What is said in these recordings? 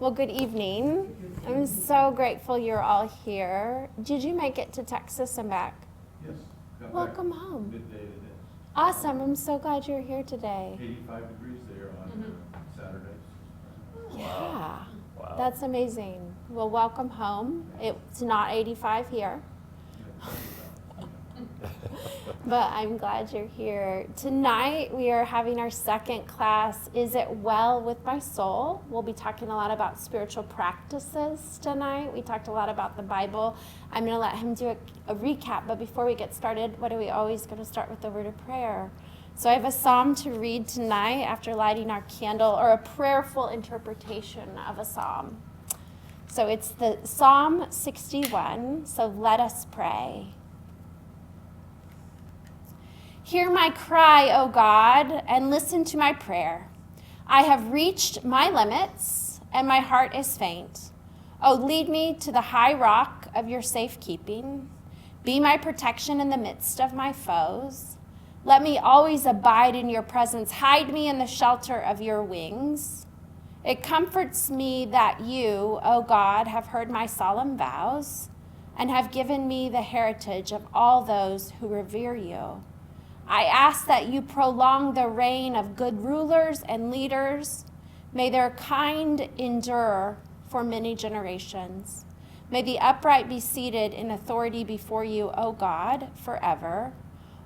Well, good evening. I'm so grateful you're all here. Did you make it to Texas and back? Yes. Welcome home. Midday today. Awesome. I'm so glad you're here today. 85 degrees there on Saturday. Yeah. Wow. That's amazing. Well, welcome home. It's not 85 here, but I'm glad you're here. Tonight, we are having our second class, Is It Well With My Soul? We'll be talking a lot about spiritual practices tonight. We talked a lot about the Bible. I'm going to let him do a recap, but before we get started, what are we always going to start with? The word of prayer. So I have a psalm to read tonight after lighting our candle, or a prayerful interpretation of a psalm. So it's the Psalm 61, so let us pray. Hear my cry, O God, and listen to my prayer. I have reached my limits, and my heart is faint. Oh, lead me to the high rock of your safekeeping. Be my protection in the midst of my foes. Let me always abide in your presence. Hide me in the shelter of your wings. It comforts me that you, O God, have heard my solemn vows and have given me the heritage of all those who revere you. I ask that you prolong the reign of good rulers and leaders. May their kind endure for many generations. May the upright be seated in authority before you, O God, forever.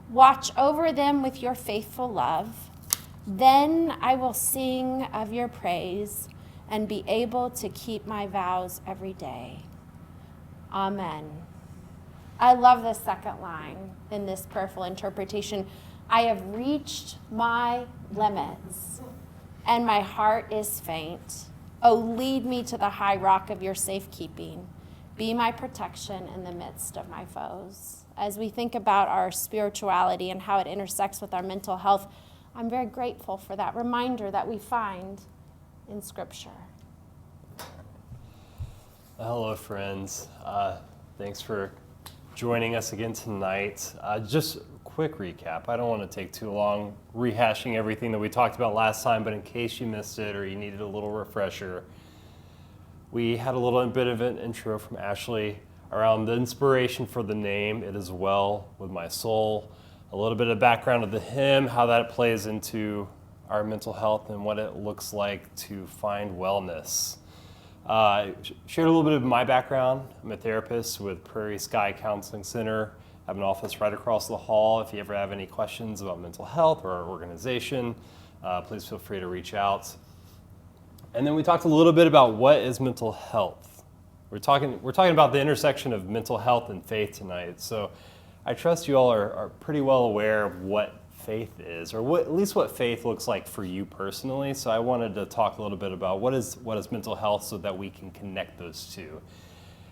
Watch over them with your faithful love. Then I will sing of your praise and be able to keep my vows every day. Amen. I love the second line in this prayerful interpretation. I have reached my limits, and my heart is faint. Oh, lead me to the high rock of your safekeeping. Be my protection in the midst of my foes. As we think about our spirituality and how it intersects with our mental health, I'm very grateful for that reminder that we find in Scripture. Hello, friends. Thanks for joining us again tonight. Just a quick recap. I don't want to take too long rehashing everything that we talked about last time, but in case you missed it or you needed a little refresher, we had a little bit of an intro from Ashley around the inspiration for the name, It Is Well With My Soul, a little bit of background of the hymn, how that plays into our mental health and what it looks like to find wellness. Shared a little bit of my background. I'm a therapist with Prairie Sky Counseling Center. I have an office right across the hall. If you ever have any questions about mental health or our organization, please feel free to reach out. And then we talked a little bit about what is mental health. We're talking about the intersection of mental health and faith tonight. So I trust you all are pretty well aware of what faith is, or at least what faith looks like for you personally. So I wanted to talk a little bit about what is mental health so that we can connect those two.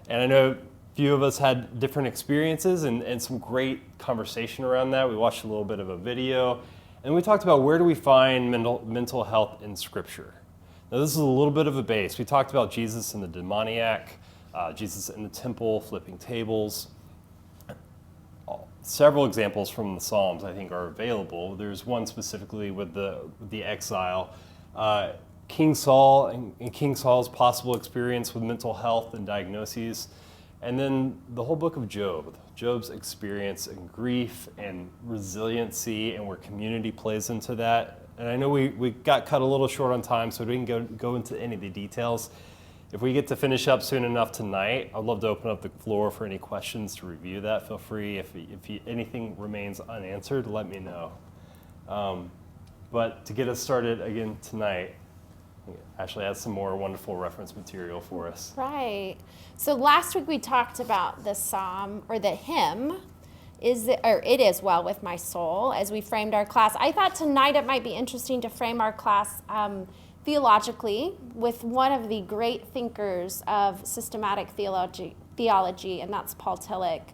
And I know a few of us had different experiences and some great conversation around that. We watched a little bit of a video, and we talked about where do we find mental health in Scripture. Now this is a little bit of a base. We talked about Jesus and the demoniac, Jesus in the temple, flipping tables. Several examples from the Psalms I think are available. There's one specifically with the exile. King Saul and King Saul's possible experience with mental health and diagnoses. And then the whole book of Job, Job's experience and grief and resiliency and where community plays into that. And I know we got cut a little short on time, so we didn't go into any of the details. If we get to finish up soon enough tonight, I'd love to open up the floor for any questions to review that. Feel free, if anything remains unanswered, let me know. But to get us started again tonight, Ashley has some more wonderful reference material for us. Right. So last week we talked about the psalm, or the hymn, It Is Well With My Soul, as we framed our class. I thought tonight it might be interesting to frame our class theologically with one of the great thinkers of systematic theology, and that's Paul Tillich.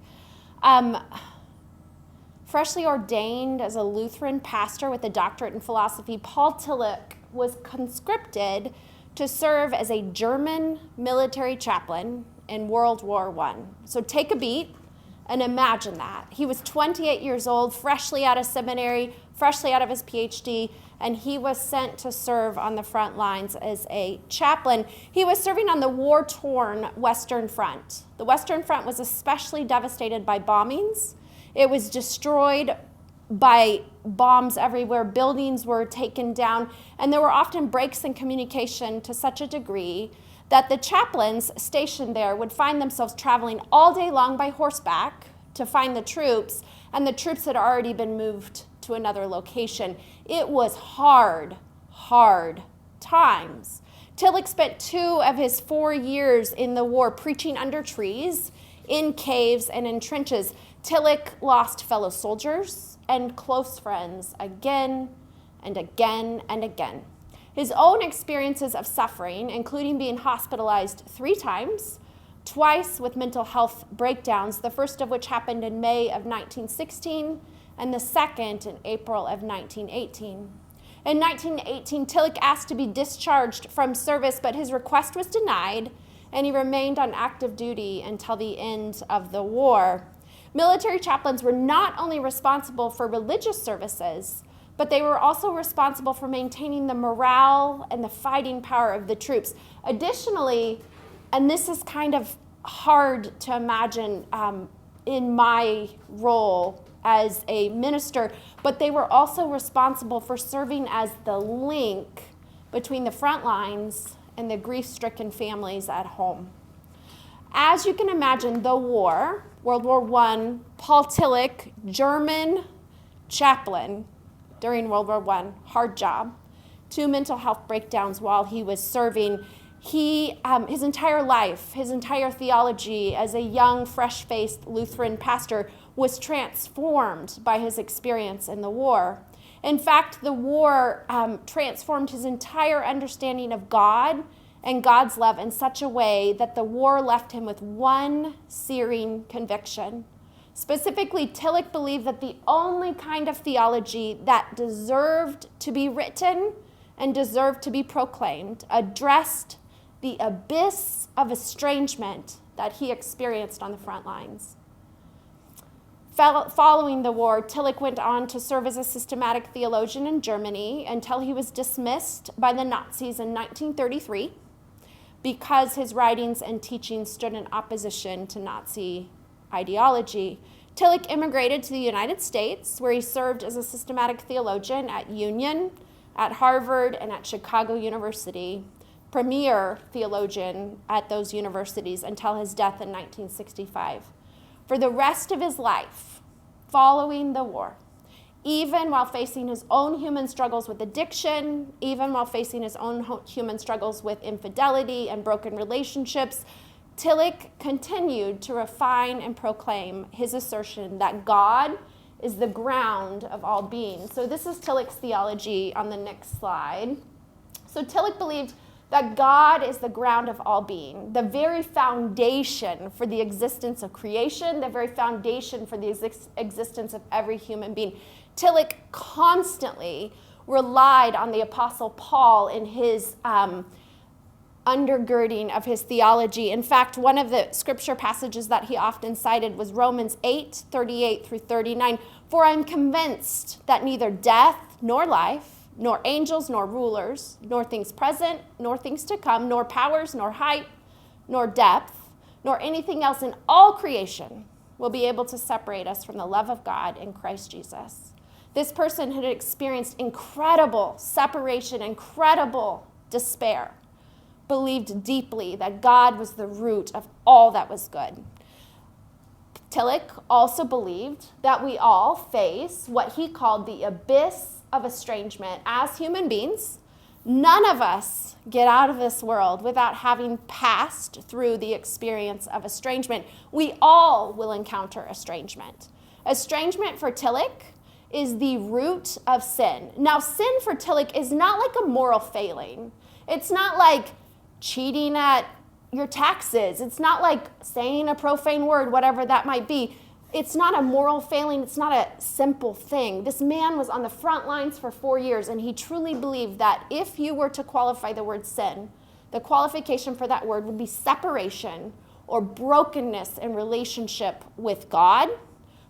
Freshly ordained as a Lutheran pastor with a doctorate in philosophy, Paul Tillich was conscripted to serve as a German military chaplain in World War I. So take a beat and imagine that. He was 28 years old, freshly out of seminary, freshly out of his PhD, and he was sent to serve on the front lines as a chaplain. He was serving on the war-torn Western Front. The Western Front was especially devastated by bombings. It was destroyed by bombs everywhere. Buildings were taken down, and there were often breaks in communication to such a degree that the chaplains stationed there would find themselves traveling all day long by horseback to find the troops, and the troops had already been moved to another location. It was hard times. Tillich spent 2 of his 4 years in the war preaching under trees, in caves, and in trenches. Tillich lost fellow soldiers and close friends again and again and again. His own experiences of suffering, including being hospitalized 3 times, twice with mental health breakdowns, the first of which happened in May of 1916 and the second in April of 1918. In 1918, Tillich asked to be discharged from service, but his request was denied, and he remained on active duty until the end of the war. Military chaplains were not only responsible for religious services, but they were also responsible for maintaining the morale and the fighting power of the troops. Additionally, and this is kind of hard to imagine in my role as a minister, but they were also responsible for serving as the link between the front lines and the grief-stricken families at home. As you can imagine, the war, World War I, Paul Tillich, German chaplain during World War I, hard job, 2 mental health breakdowns while he was serving. His entire life, his entire theology as a young, fresh-faced Lutheran pastor was transformed by his experience in the war. In fact, the war transformed his entire understanding of God and God's love in such a way that the war left him with one searing conviction. Specifically, Tillich believed that the only kind of theology that deserved to be written and deserved to be proclaimed addressed the abyss of estrangement that he experienced on the front lines. Following the war, Tillich went on to serve as a systematic theologian in Germany until he was dismissed by the Nazis in 1933 because his writings and teachings stood in opposition to Nazi ideology. Tillich immigrated to the United States, where he served as a systematic theologian at Union, at Harvard, and at Chicago University, premier theologian at those universities until his death in 1965. For the rest of his life, following the war, even while facing his own human struggles with addiction, even while facing his own human struggles with infidelity and broken relationships, Tillich continued to refine and proclaim his assertion that God is the ground of all being. So this is Tillich's theology on the next slide. So Tillich believed that God is the ground of all being, the very foundation for the existence of creation, the very foundation for the existence of every human being. Tillich constantly relied on the Apostle Paul in his undergirding of his theology. In fact, one of the scripture passages that he often cited was Romans 8:38 through 39. For I'm convinced that neither death nor life, nor angels nor rulers, nor things present, nor things to come, nor powers, nor height, nor depth, nor anything else in all creation will be able to separate us from the love of God in Christ Jesus. This person had experienced incredible separation, incredible despair, believed deeply that God was the root of all that was good. Tillich also believed that we all face what he called the abyss of estrangement. As human beings, none of us get out of this world without having passed through the experience of estrangement. We all will encounter estrangement. Estrangement for Tillich is the root of sin. Now, sin for Tillich is not like a moral failing. It's not like cheating at your taxes. It's not like saying a profane word, whatever that might be. It's not a moral failing. It's not a simple thing. This man was on the front lines for 4 years, and he truly believed that if you were to qualify the word sin, the qualification for that word would be separation or brokenness in relationship with God,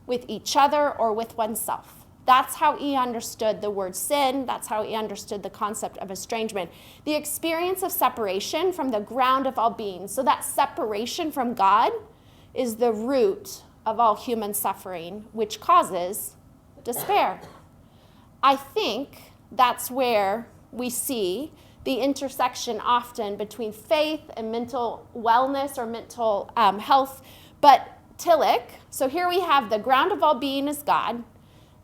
with each other, or with oneself. That's how he understood the word sin. That's how he understood the concept of estrangement. The experience of separation from the ground of all being. So that separation from God is the root of all human suffering, which causes despair. I think that's where we see the intersection often between faith and mental wellness or mental health. But Tillich, so here we have the ground of all being is God.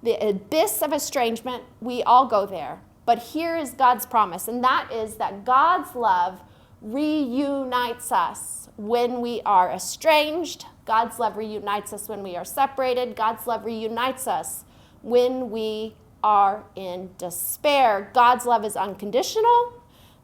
The abyss of estrangement, we all go there. But here is God's promise, and that is that God's love reunites us when we are estranged. God's love reunites us when we are separated. God's love reunites us when we are in despair. God's love is unconditional.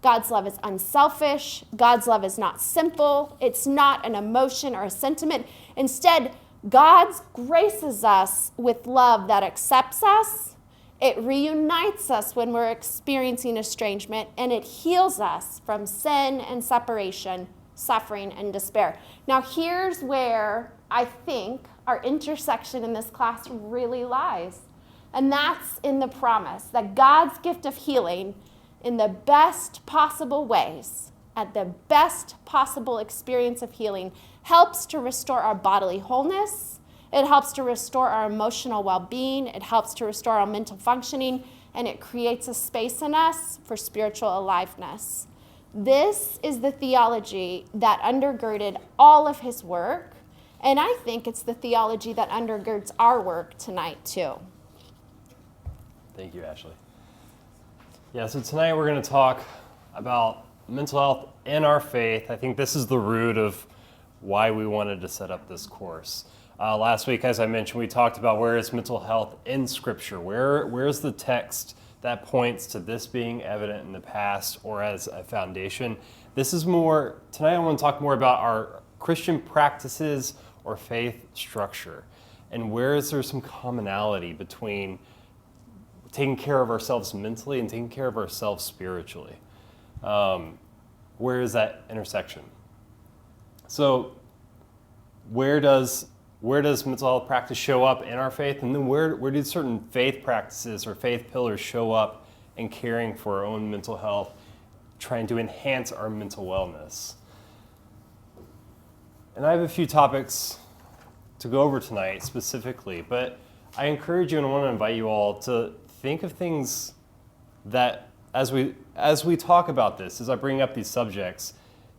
God's love is unselfish. God's love is not simple. It's not an emotion or a sentiment. Instead, God graces us with love that accepts us. It reunites us when we're experiencing estrangement, and it heals us from sin and separation, suffering and despair. Now, here's where I think our intersection in this class really lies, and that's in the promise that God's gift of healing in the best possible ways, at the best possible experience of healing, helps to restore our bodily wholeness. It helps to restore our emotional well-being. It helps to restore our mental functioning, and it creates a space in us for spiritual aliveness. This is the theology that undergirded all of his work, and I think it's the theology that undergirds our work tonight too. Thank you, Ashley. Yeah, so tonight we're going to talk about mental health in our faith. I think this is the root of why we wanted to set up this course. Last week, as I mentioned, we talked about where is mental health in Scripture? Where's the text that points to this being evident in the past or as a foundation? Tonight I want to talk more about our Christian practices or faith structure, and where is there some commonality between taking care of ourselves mentally and taking care of ourselves spiritually. Where is that intersection? So where does mental health practice show up in our faith? And then where do certain faith practices or faith pillars show up in caring for our own mental health, trying to enhance our mental wellness? And I have a few topics to go over tonight specifically, but I encourage you and I want to invite you all to think of things that, as we talk about this, as I bring up these subjects,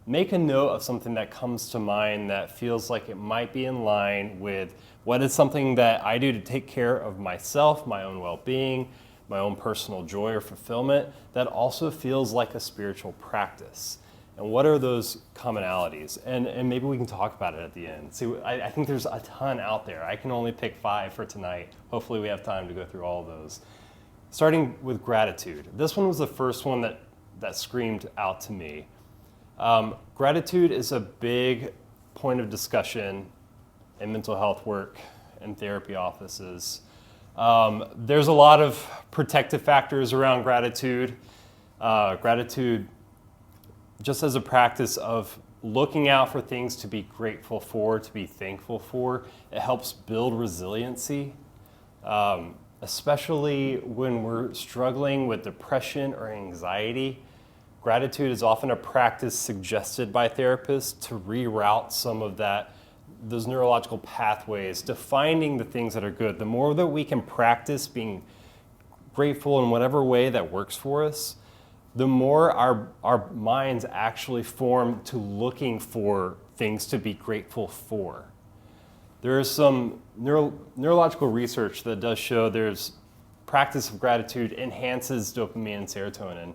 make a note of something that comes to mind that feels like it might be in line with what is something that I do to take care of myself, my own well-being, my own personal joy or fulfillment, that also feels like a spiritual practice. And what are those commonalities? And maybe we can talk about it at the end. See, I think there's a ton out there. I can only pick 5 for tonight. Hopefully we have time to go through all of those. Starting with gratitude. This one was the first one that screamed out to me. Gratitude is a big point of discussion in mental health work and therapy offices. There's a lot of protective factors around gratitude. Gratitude just as a practice of looking out for things to be grateful for, to be thankful for. It helps build resiliency, especially when we're struggling with depression or anxiety. Gratitude is often a practice suggested by therapists to reroute some of those neurological pathways to finding the things that are good. The more that we can practice being grateful in whatever way that works for us, the more our minds actually form to looking for things to be grateful for. There is some neurological research that does show there's practice of gratitude enhances dopamine and serotonin.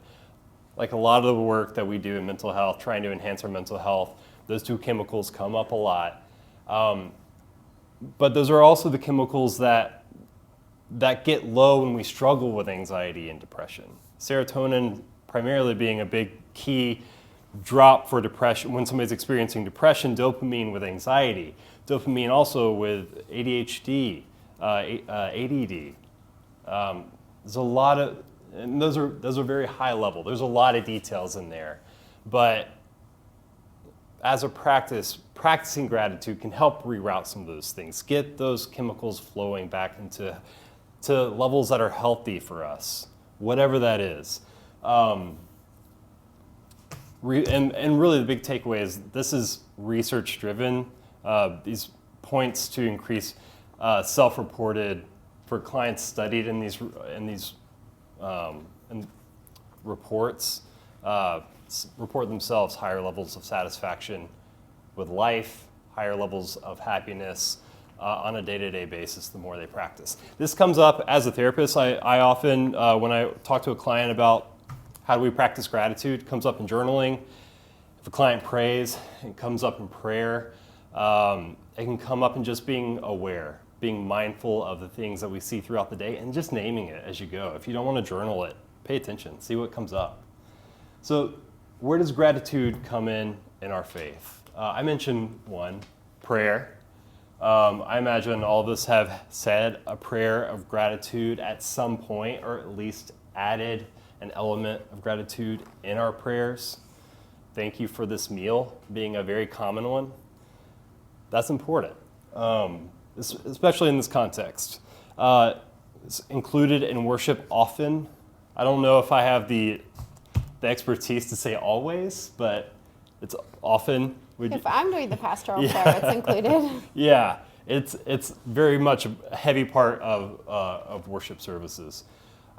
Like a lot of the work that we do in mental health, trying to enhance our mental health, those two chemicals come up a lot. But those are also the chemicals that get low when we struggle with anxiety and depression. Serotonin primarily being a big key drop for depression when somebody's experiencing depression, dopamine with anxiety, dopamine also with ADHD, ADD. There's a lot of, and those are very high level. There's a lot of details in there, but as a practice, practicing gratitude can help reroute some of those things, get those chemicals flowing back into to levels that are healthy for us, whatever that is. And really the big takeaway is this is research driven. These points to increase self-reported for clients studied in these reports report themselves higher levels of satisfaction with life, higher levels of happiness on a day-to-day basis the more they practice. This comes up as a therapist. I often, when I talk to a client about how do we practice gratitude, it comes up in journaling. If a client prays, it comes up in prayer. It can come up in just being aware, being mindful of the things that we see throughout the day and just naming it as you go. If you don't want to journal it, pay attention, see what comes up. So where does gratitude come in our faith? I mentioned one, prayer. I imagine all of us have said a prayer of gratitude at some point, or at least added an element of gratitude in our prayers. Thank you for this meal being a very common one. That's important, especially in this context. It's included in worship often. I don't know if I have the expertise to say always, but it's often. If I'm doing the pastoral prayer, it's included. Yeah, it's very much a heavy part of worship services.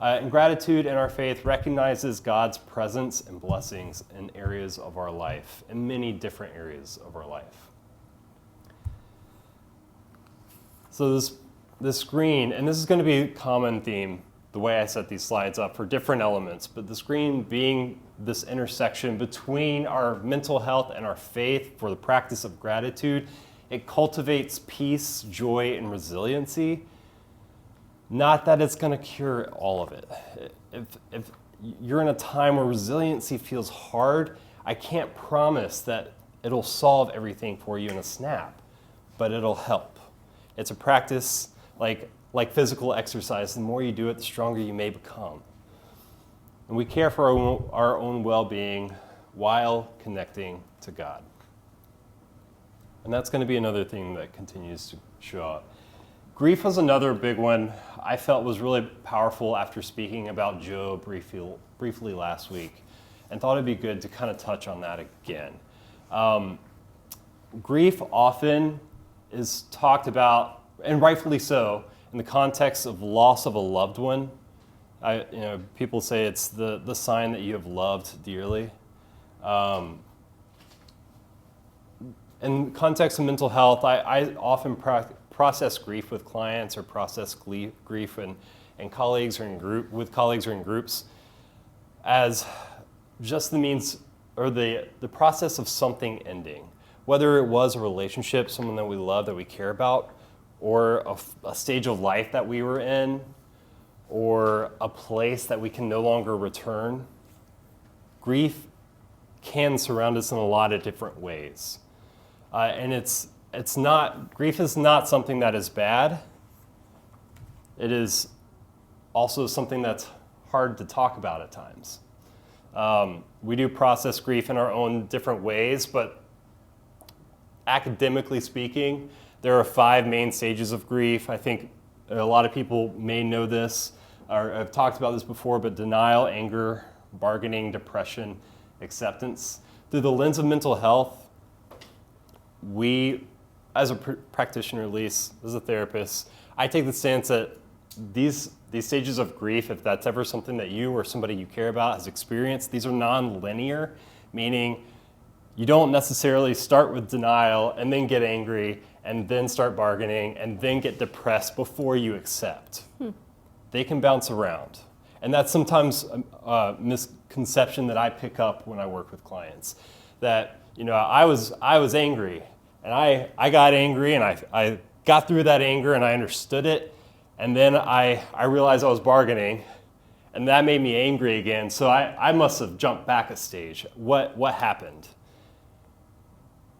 And gratitude in our faith recognizes God's presence and blessings in areas of our life, in many different areas of our life. So this screen, and this is going to be a common theme, the way I set these slides up for different elements, but the screen being this intersection between our mental health and our faith for the practice of gratitude, it cultivates peace, joy, and resiliency. Not that it's going to cure all of it. If you're in a time where resiliency feels hard, I can't promise that it'll solve everything for you in a snap, but it'll help. It's a practice like physical exercise. The more you do it, the stronger you may become. And we care for our own well-being while connecting to God. And that's going to be another thing that continues to show up. Grief was another big one I felt was really powerful after speaking about Job briefly last week, and thought it'd be good to kind of touch on that again. Grief often is talked about, and rightfully so, in the context of loss of a loved one. People say it's the sign that you have loved dearly. In the context of mental health, I often process grief with clients, or process grief and colleagues or with colleagues or in groups as just the means or the process of something ending. Whether it was a relationship, someone that we love, that we care about, or a stage of life that we were in, or a place that we can no longer return. Grief can surround us in a lot of different ways. And grief is not something that is bad. It is also something that's hard to talk about at times. We do process grief in our own different ways, but academically speaking, there are 5 main stages of grief. I think a lot of people may know this, or I've talked about this before, but denial, anger, bargaining, depression, acceptance. Through the lens of mental health, we, as a practitioner at least, as a therapist, I take the stance that these stages of grief, if that's ever something that you or somebody you care about has experienced, these are non-linear, meaning you don't necessarily start with denial and then get angry and then start bargaining and then get depressed before you accept. They can bounce around. And that's sometimes a misconception that I pick up when I work with clients. That, I was angry, and I got angry, and I got through that anger, and I understood it, and then I realized I was bargaining, and that made me angry again, so I must have jumped back a stage. What happened?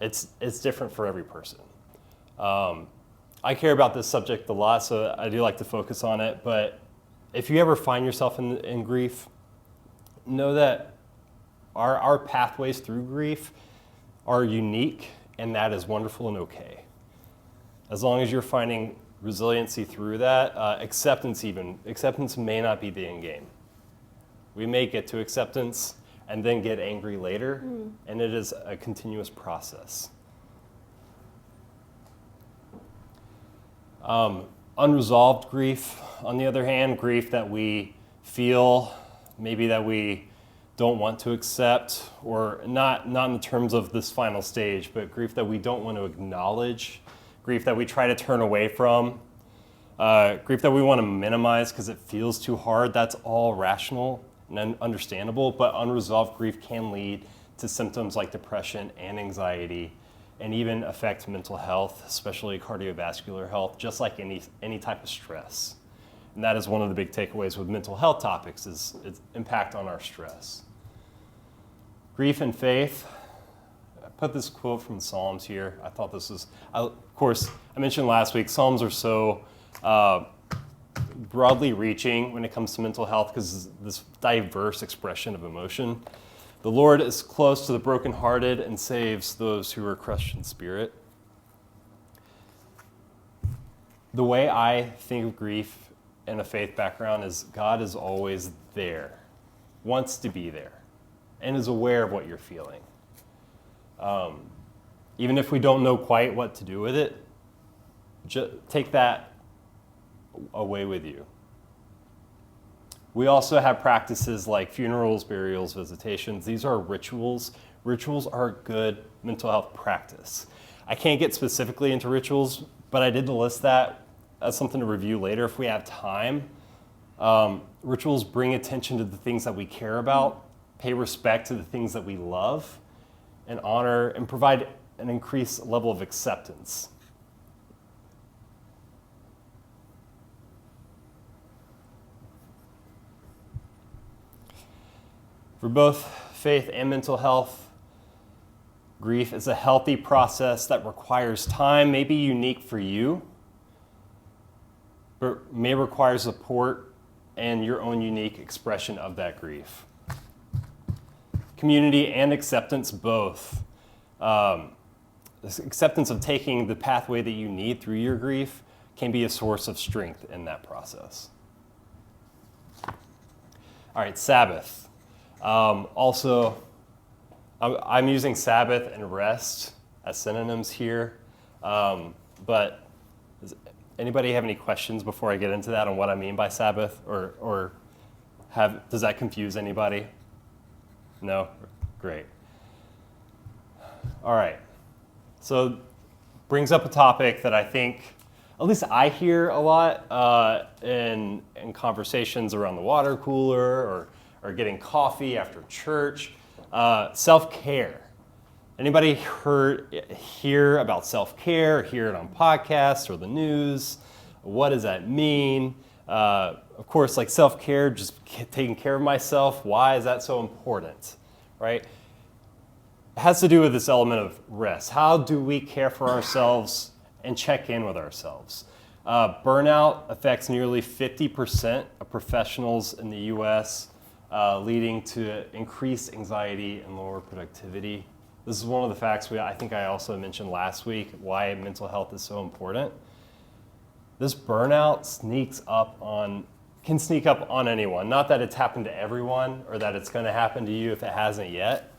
It's different for every person. I care about this subject a lot, so I do like to focus on it, but if you ever find yourself in grief, know that our pathways through grief are unique, and that is wonderful and okay. As long as you're finding resiliency through that. Acceptance may not be the end game. We may get to acceptance and then get angry later, and it is a continuous process. Unresolved grief, on the other hand, grief that we feel, maybe that we don't want to accept, or not in the terms of this final stage, but grief that we don't want to acknowledge, grief that we try to turn away from, grief that we want to minimize because it feels too hard. That's all rational and understandable, but unresolved grief can lead to symptoms like depression and anxiety, and even affect mental health, especially cardiovascular health, just like any type of stress. And that is one of the big takeaways with mental health topics, is its impact on our stress. Grief and faith. I put this quote from Psalms here. I thought this was, of course, I mentioned last week, Psalms are so broadly reaching when it comes to mental health because this diverse expression of emotion. The Lord is close to the brokenhearted and saves those who are crushed in spirit. The way I think of grief in a faith background is God is always there, wants to be there, and is aware of what you're feeling. Even if we don't know quite what to do with it, take that away with you. We also have practices like funerals, burials, visitations. These are rituals. Rituals are a good mental health practice. I can't get specifically into rituals, but I did list that as something to review later if we have time. Rituals bring attention to the things that we care about, pay respect to the things that we love, and honor and provide an increased level of acceptance. For both faith and mental health, grief is a healthy process that requires time, may be unique for you, but may require support and your own unique expression of that grief. Community and acceptance, both. This acceptance of taking the pathway that you need through your grief can be a source of strength in that process. All right, Sabbath. Also, I'm using Sabbath and rest as synonyms here, but does anybody have any questions before I get into that on what I mean by Sabbath, or does that confuse anybody? No? Great. All right. So brings up a topic that I think, at least I hear a lot in conversations around the water cooler or getting coffee after church. Self-care. Anybody hear about self-care, hear it on podcasts or the news? What does that mean? Of course, like self-care, just taking care of myself. Why is that so important, right? It has to do with this element of rest. How do we care for ourselves and check in with ourselves? Burnout affects nearly 50% of professionals in the U.S., leading to increased anxiety and lower productivity. This is one of the facts I think I also mentioned last week, why mental health is so important. This burnout can sneak up on anyone. Not that it's happened to everyone or that it's going to happen to you if it hasn't yet,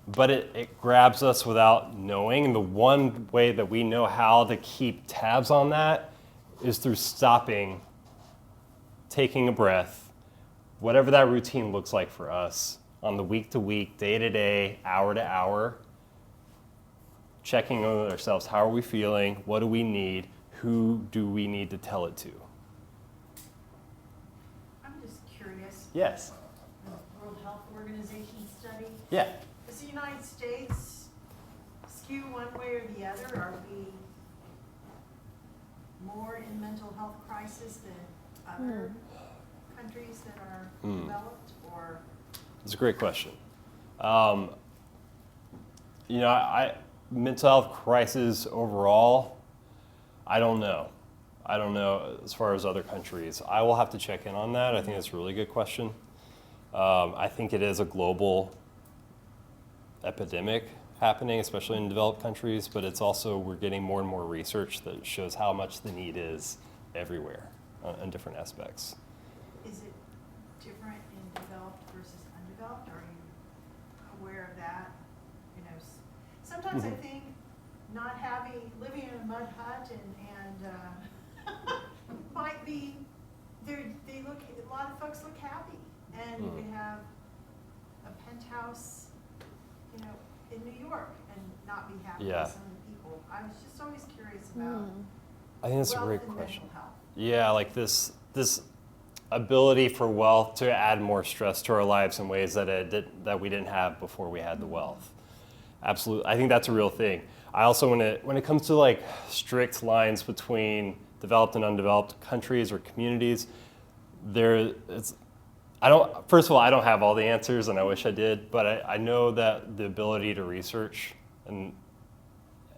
but it grabs us without knowing. And the one way that we know how to keep tabs on that is through stopping, taking a breath, whatever that routine looks like for us on the week-to-week, day-to-day, hour-to-hour, checking in with ourselves. How are we feeling? What do we need? Who do we need to tell it to? I'm just curious. Yes. The World Health Organization study. Yeah. Does the United States skew one way or the other? Are we more in mental health crisis than other countries that are developed, or? It's a great question. Mental health crisis overall, I don't know. I don't know as far as other countries. I will have to check in on that. I think that's a really good question. I think it is a global epidemic, happening, especially in developed countries, but it's also we're getting more and more research that shows how much the need is everywhere in different aspects. Is it different in developed versus undeveloped? Are you aware of that? You know, sometimes I think not living in a mud hut and might be, a lot of folks look happy. And you can have a penthouse, you know, in New York and not be happy Yeah. with some of the people. I was just always curious about I think that's a wealth great and question. mental health. Yeah, like this ability for wealth to add more stress to our lives in ways that we didn't have before we had the wealth. Absolutely, I think that's a real thing. I also, when it comes to like strict lines between developed and undeveloped countries or communities, first of all, I don't have all the answers, and I wish I did, but I know that the ability to research and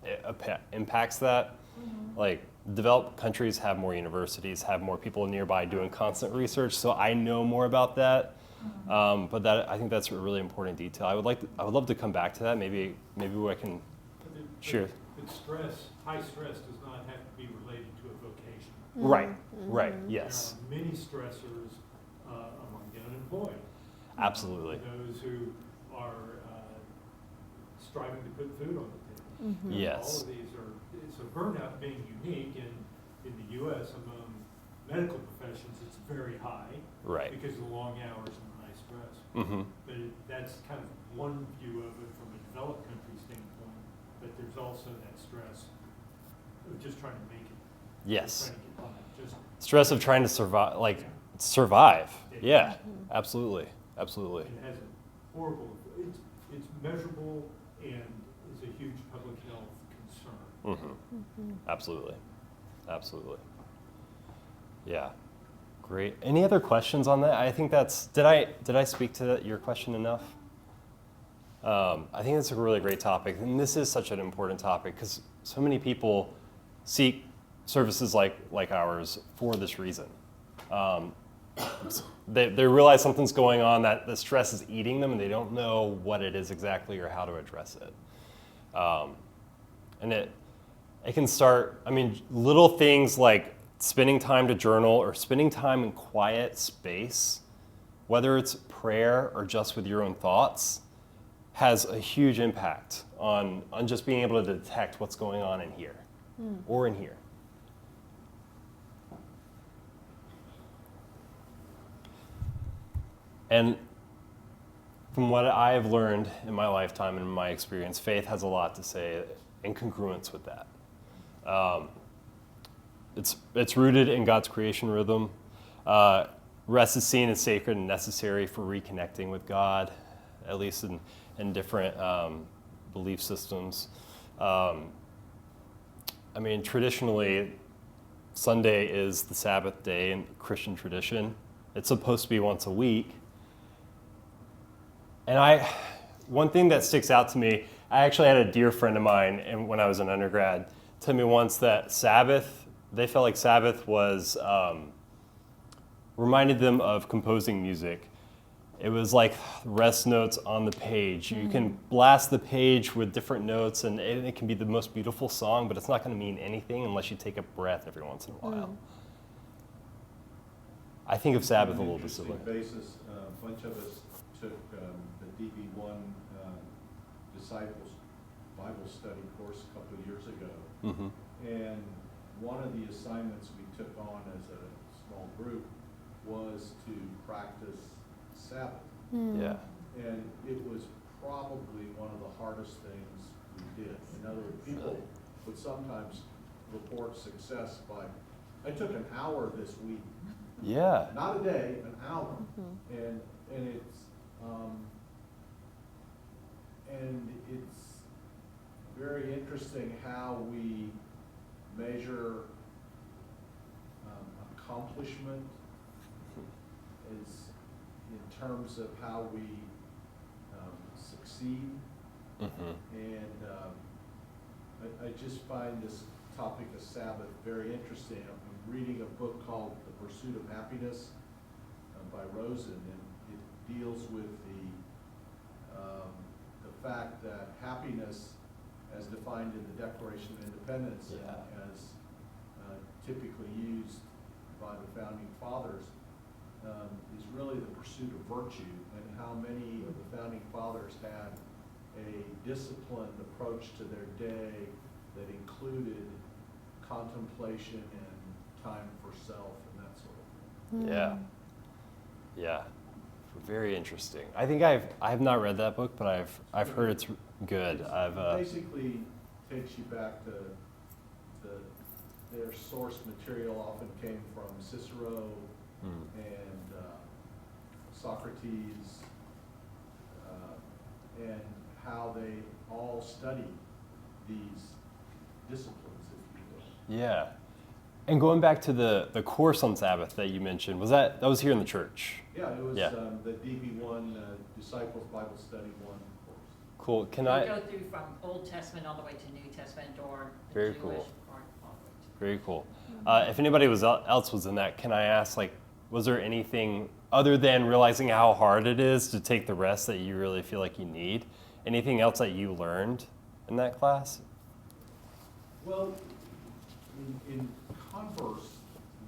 it impacts that. Like, developed countries have more universities, have more people nearby doing constant research, so I know more about that. But I think that's a really important detail. I would love to come back to that. Maybe I can share. But high stress does not have to be related to a vocation. Right, yes. There are many stressors among the unemployed. Absolutely. Those who are striving to put food on the table. Yes. All of these so burnout being unique in the U.S. among medical professions, it's very high. Right. Because of the long hours and the high stress. But that's kind of one view of it from a developed country standpoint, but there's also that stress of just trying to make it. Yes. Trying to get by. Just Stress of trying to survive, survive. Yeah, absolutely. it has a horrible, it's measurable and is a huge public health concern. Absolutely. Yeah, great. Any other questions on that? I think did I speak to your question enough? I think that's a really great topic, and this is such an important topic because so many people seek services like ours for this reason. They realize something's going on, that the stress is eating them, and they don't know what it is exactly or how to address it. And it can start, little things like spending time to journal or spending time in quiet space, whether it's prayer or just with your own thoughts, has a huge impact on just being able to detect what's going on in here or in here. And from what I have learned in my lifetime and in my experience, faith has a lot to say in congruence with that. It's rooted in God's creation rhythm. Rest is seen as sacred and necessary for reconnecting with God, at least in different belief systems. Traditionally, Sunday is the Sabbath day in Christian tradition. It's supposed to be once a week. And one thing that sticks out to me, I actually had a dear friend of mine, and when I was an undergrad, tell me once that they felt like Sabbath was, reminded them of composing music. It was like rest notes on the page. You can blast the page with different notes, and it can be the most beautiful song, but it's not going to mean anything unless you take a breath every once in a while. I think of Sabbath a little bit similar. Basis, a bunch of us took the DB1 Disciples Bible study course a couple of years ago. And one of the assignments we took on as a small group was to practice Sabbath. Yeah. And it was probably one of the hardest things we did. In other words, people would sometimes report success by, I took an hour this week. Yeah. Not a day, an hour. And it's very interesting how we measure accomplishment is in terms of how we succeed. And I just find this topic of Sabbath very interesting. I'm reading a book called The Pursuit of Happiness by Rosen, and it deals with the the fact that happiness, as defined in the Declaration of Independence, and as typically used by the founding fathers, is really the pursuit of virtue, and how many of the founding fathers had a disciplined approach to their day that included contemplation and time for self and that sort of thing. Yeah. Very interesting. I think I have not read that book, but I've heard it's good. It basically takes you back to their source material often came from Cicero and Socrates, and how they all study these disciplines, if you will. Yeah. And going back to the course on Sabbath that you mentioned, that was here in the church? Yeah, it was the DB1 Disciples Bible Study 1 course. Cool. We go through from Old Testament all the way to New Testament, or the Very Jewish cool. part all the way to. Very cool. If anybody else was in that, can I ask, was there anything other than realizing how hard it is to take the rest that you really feel like you need? Anything else that you learned in that class? Well, in converse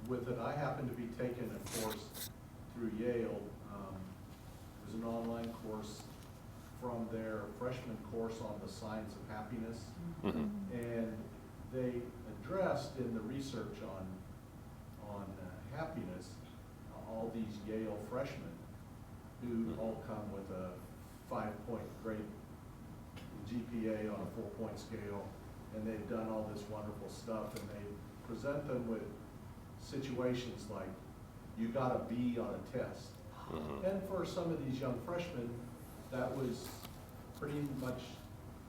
with it, I happen to be taking a course through Yale. It was an online course from their freshman course on the science of happiness. And they addressed in the research on happiness all these Yale freshmen who all come with a 5-point grade GPA on a 4-point scale, and they've done all this wonderful stuff, and they present them with situations like, you got a B on a test. And for some of these young freshmen, that was pretty much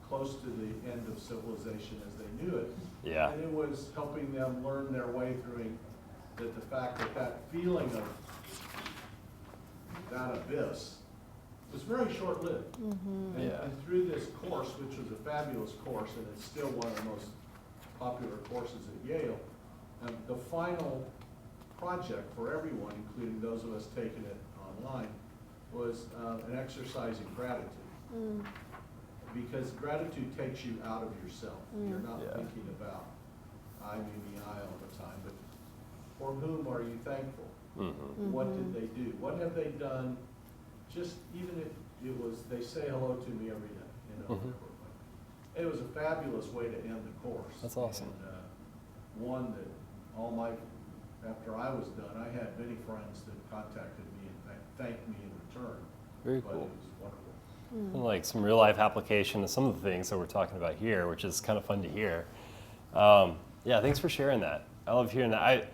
close to the end of civilization as they knew it. Yeah. And it was helping them learn their way through that the fact that feeling of that abyss was very short-lived. And through this course, which was a fabulous course, and it's still one of the most popular courses at Yale, the final project for everyone, including those of us taking it online, was an exercise in gratitude. Because gratitude takes you out of yourself. You're not thinking about I, me, me, I all the time, but for whom are you thankful? What did they do? What have they done? Just even if it was, they say hello to me every day, you know. It was a fabulous way to end the course. That's awesome. And one that after I was done, I had many friends that contacted me and thanked me in return. Very But cool. it was wonderful. And like some real life application of some of the things that we're talking about here, which is kind of fun to hear. Yeah, thanks for sharing that. I love hearing that.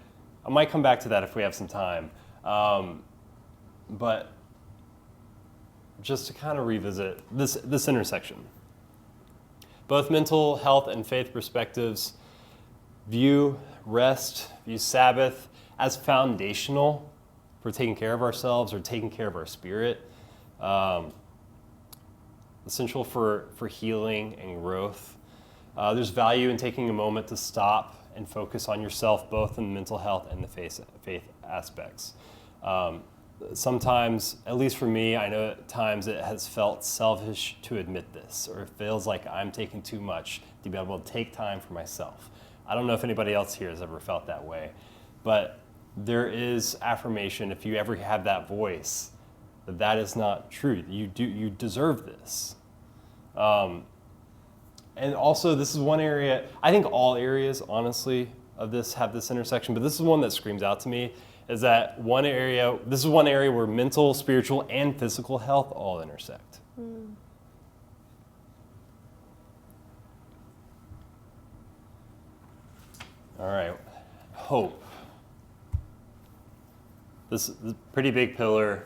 I might come back to that if we have some time. But just to kind of revisit this intersection. Both mental health and faith perspectives view rest, view Sabbath as foundational for taking care of ourselves or taking care of our spirit. Essential for healing and growth. There's value in taking a moment to stop and focus on yourself, both in the mental health and the faith aspects. Sometimes, at least for me, I know at times it has felt selfish to admit this, or it feels like I'm taking too much to be able to take time for myself. I don't know if anybody else here has ever felt that way, but there is affirmation, if you ever have that voice, that is not true. You deserve this. And also, this is one area, I think all areas, honestly, of this have this intersection, but this is one that screams out to me, is that this is one area where mental, spiritual, and physical health all intersect. All right, hope. This is a pretty big pillar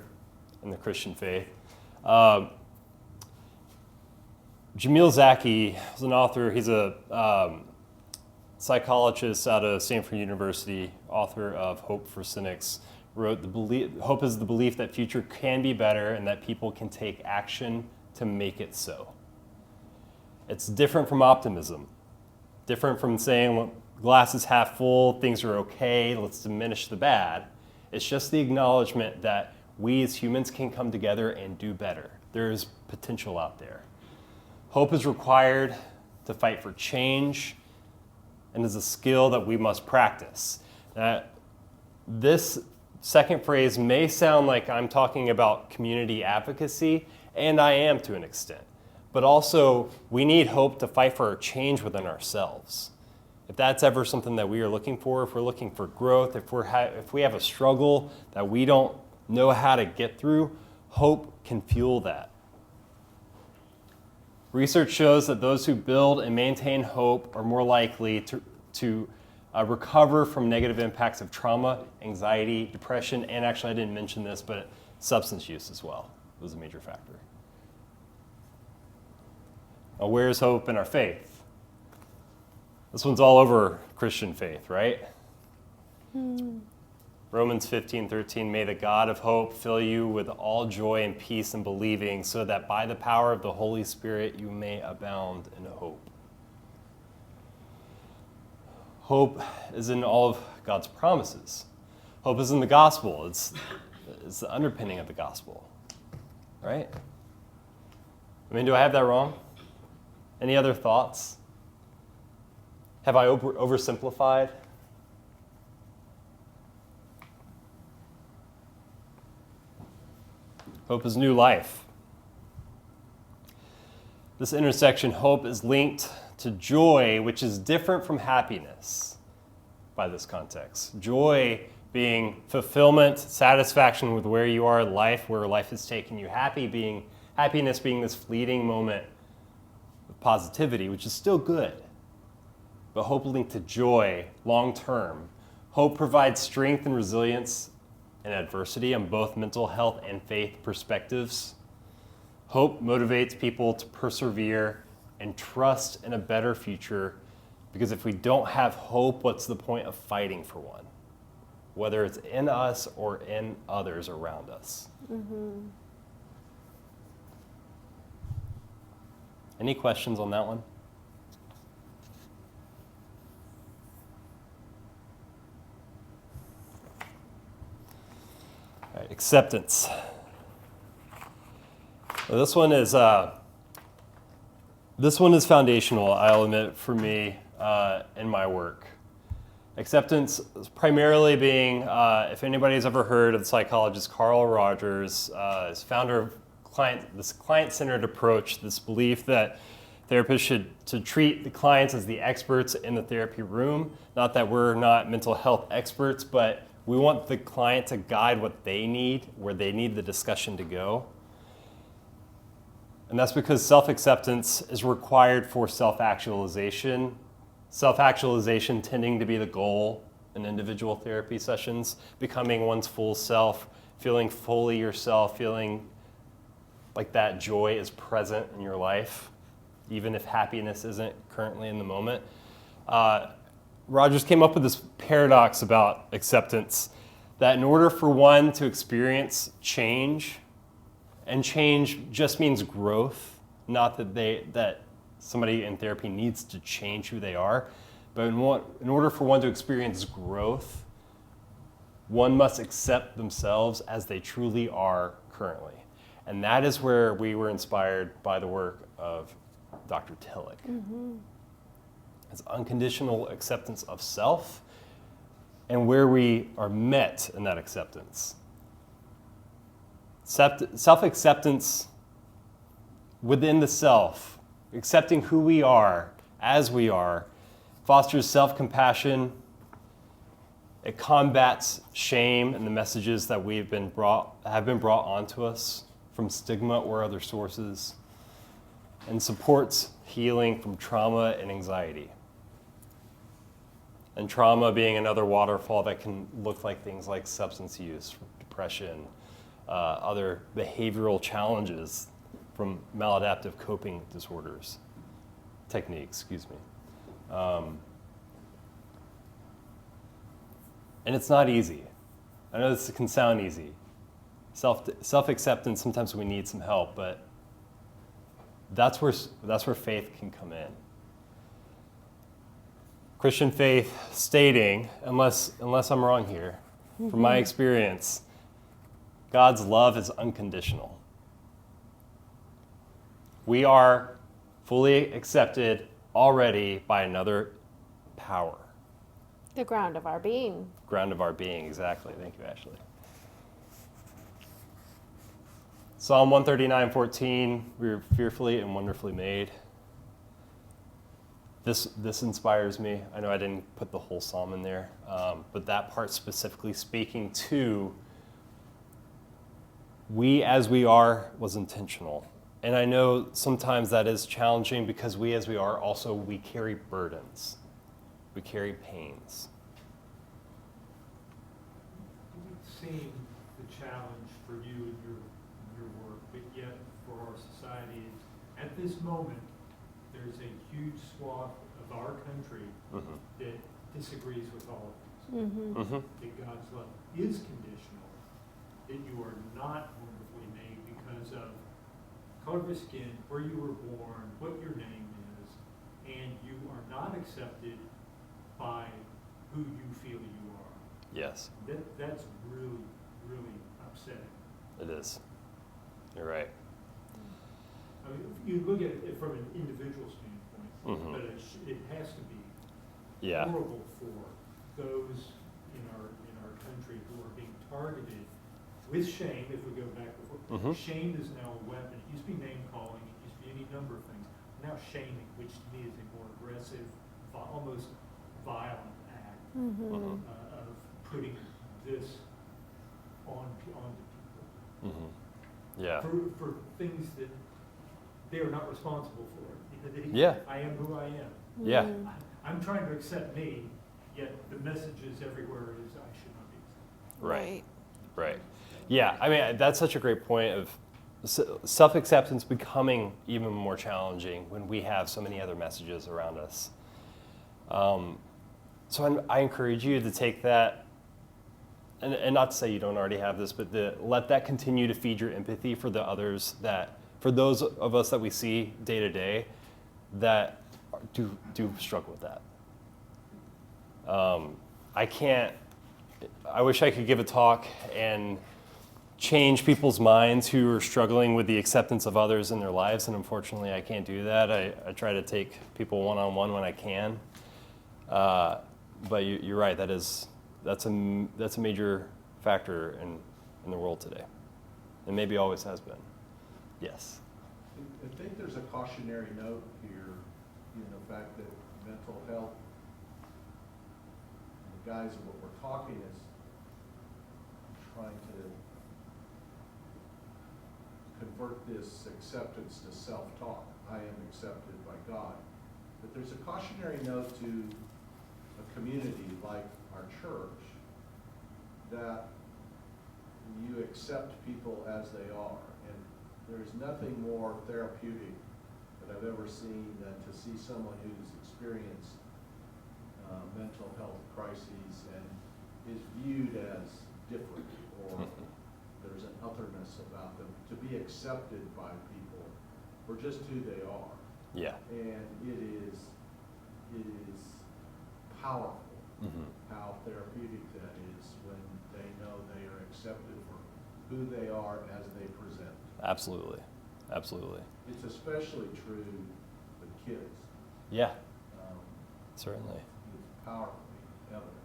in the Christian faith. Jamil Zaki is an author. He's a psychologist out of Stanford University, author of Hope for Cynics. Wrote, hope is the belief that future can be better and that people can take action to make it so. It's different from optimism. Different from saying, well, glass is half full, things are okay, let's diminish the bad. It's just the acknowledgement that we as humans can come together and do better. There is potential out there. Hope is required to fight for change and is a skill that we must practice. This second phrase may sound like I'm talking about community advocacy, and I am to an extent. But also, we need hope to fight for change within ourselves. If that's ever something that we are looking for, if we're looking for growth, if we have a struggle that we don't know how to get through, hope can fuel that. Research shows that those who build and maintain hope are more likely to recover from negative impacts of trauma, anxiety, depression, and actually I didn't mention this, but substance use as well was a major factor. Now, where is hope in our faith? This one's all over Christian faith, right? Romans 15:13, may the God of hope fill you with all joy and peace in believing, so that by the power of the Holy Spirit you may abound in hope. Hope is in all of God's promises. Hope is in the gospel. It's the underpinning of the gospel, right? I mean, do I have that wrong? Any other thoughts? Have I oversimplified? Hope is new life. This intersection, hope, is linked to joy, which is different from happiness by this context. Joy being fulfillment, satisfaction with where you are in life, where life has taken you. Happiness being this fleeting moment of positivity, which is still good. But hope linked to joy long term. Hope provides strength and resilience in adversity on both mental health and faith perspectives. Hope motivates people to persevere and trust in a better future, because if we don't have hope, what's the point of fighting for one? Whether it's in us or in others around us. Mm-hmm. Any questions on that one? All right, acceptance. Well, this one is foundational, I'll admit, for me in my work. Acceptance is primarily being, if anybody's ever heard of the psychologist Carl Rogers, is founder of this client-centered approach, this belief that therapists should treat the clients as the experts in the therapy room. Not that we're not mental health experts, but we want the client to guide what they need, where they need the discussion to go. And that's because self-acceptance is required for self-actualization. Self-actualization tending to be the goal in individual therapy sessions, becoming one's full self, feeling fully yourself, feeling like that joy is present in your life, even if happiness isn't currently in the moment. Rogers came up with this paradox about acceptance, that in order for one to experience change, and change just means growth, not that somebody in therapy needs to change who they are, but in order for one to experience growth, one must accept themselves as they truly are currently. And that is where we were inspired by the work of Dr. Tillich. Mm-hmm. It's unconditional acceptance of self and where we are met in that acceptance. Self-acceptance within the self, accepting who we are as we are, fosters self-compassion. It combats shame and the messages that have been brought onto us from stigma or other sources, and supports healing from trauma and anxiety. And trauma being another waterfall that can look like things like substance use, depression, other behavioral challenges from maladaptive coping disorders, techniques, and it's not easy. I know this can sound easy. Self-acceptance, sometimes we need some help, but that's where faith can come in. Christian faith stating, unless I'm wrong here, from my experience, God's love is unconditional. We are fully accepted already by another power. The ground of our being. Ground of our being, exactly. Thank you, Ashley. Psalm 139:14, we were fearfully and wonderfully made. This inspires me. I know I didn't put the whole psalm in there, but that part specifically speaking to we as we are was intentional. And I know sometimes that is challenging because we as we are also, we carry burdens. We carry pains. Seeing the challenge for you and your work, but yet for our society, at this moment, there's a huge swath of our country that disagrees with all of this. That God's love is conditional, that you are not wonderfully made because of color of your skin, where you were born, what your name is, and you are not accepted by who you feel you are. Yes, That's really, really upsetting. it is. You're right. I mean, you look at it from an individual standpoint, but it has to be Yeah. horrible for those in our country who are being targeted with shame. If we go back before, shame is now a weapon. It used to be name calling. It used to be any number of things. Now shaming, which to me is a more aggressive, almost violent act of putting this onto people. Yeah. For things that they are not responsible for. Yeah. I am who I am. Yeah. I'm trying to accept me, yet the messages everywhere is I should not be accepted. Right. Right. Yeah. I mean, that's such a great point of self-acceptance becoming even more challenging when we have so many other messages around us. So I encourage you to take that, and not to say you don't already have this, but let that continue to feed your empathy for the others for those of us that we see day to day that do struggle with that. I wish I could give a talk and change people's minds who are struggling with the acceptance of others in their lives, and unfortunately I can't do that. I try to take people one-on-one when I can. But you're right, that's a major factor in the world today, and maybe always has been. Yes. I think there's a cautionary note here in the fact that mental health, the guise of what we're talking is trying to convert this acceptance to self-talk. I am accepted by God. But there's a cautionary note to a community like our church that you accept people as they are. And there's nothing more therapeutic that I've ever seen than to see someone who's experienced mental health crises and is viewed as different, or there's an otherness about them, to be accepted by people for just who they are. Yeah. And it is powerful how therapeutic that is when they know they are accepted for who they are as they present. Absolutely. Absolutely. It's especially true with kids. Yeah. Certainly. It's powerfully evident.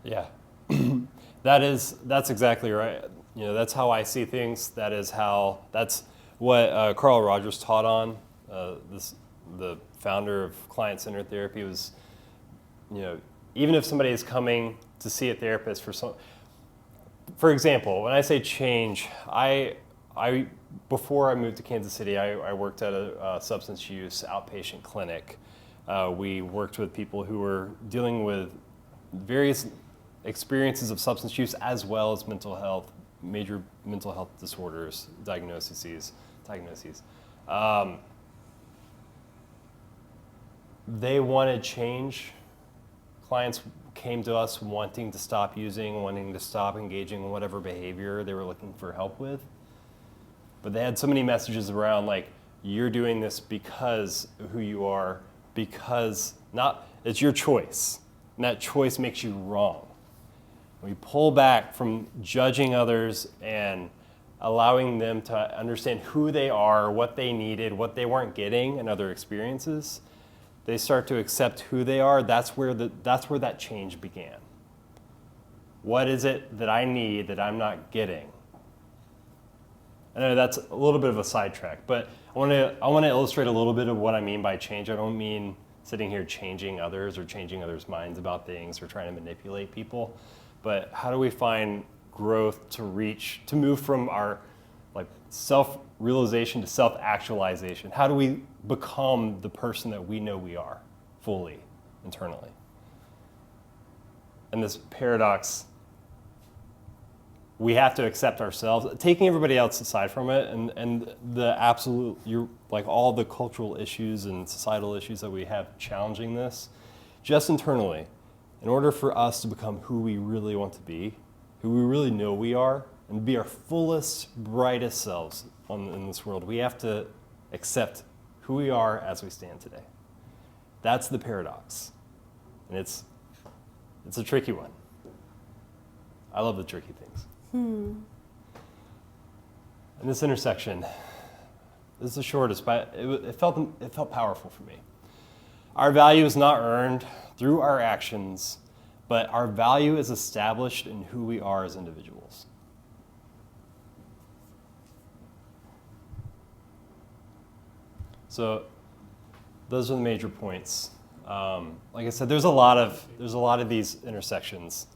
Yeah. That's exactly right. You know, that's how I see things. That's what Carl Rogers taught on. The founder of client-centered therapy was, you know, even if somebody is coming to see a therapist for example, when I say change, before I moved to Kansas City, I worked at a substance use outpatient clinic. We worked with people who were dealing with various experiences of substance use as well as mental health, major mental health disorders, diagnoses. They wanted change. Clients came to us wanting to stop using, wanting to stop engaging in whatever behavior they were looking for help with. But they had so many messages around, like, you're doing this because of who you are, it's your choice, and that choice makes you wrong. We pull back from judging others and allowing them to understand who they are, what they needed, what they weren't getting in other experiences, they start to accept who they are. That's where that change began. What is it that I need that I'm not getting? I know that's a little bit of a sidetrack, but I want to illustrate a little bit of what I mean by change. I don't mean sitting here changing others or changing others' minds about things or trying to manipulate people, but how do we find growth to move from our self-realization to self-actualization? How do we become the person that we know we are fully, internally? And this paradox, we have to accept ourselves, taking everybody else aside from it, and the absolute, all the cultural issues and societal issues that we have challenging this, just internally, in order for us to become who we really want to be, who we really know we are, and be our fullest, brightest selves in this world, we have to accept who we are as we stand today. That's the paradox. And it's a tricky one. I love the tricky things. And this intersection, this is the shortest, but it felt powerful for me. Our value is not earned through our actions, but our value is established in who we are as individuals. So those are the major points. Like I said, there's a lot of these intersections.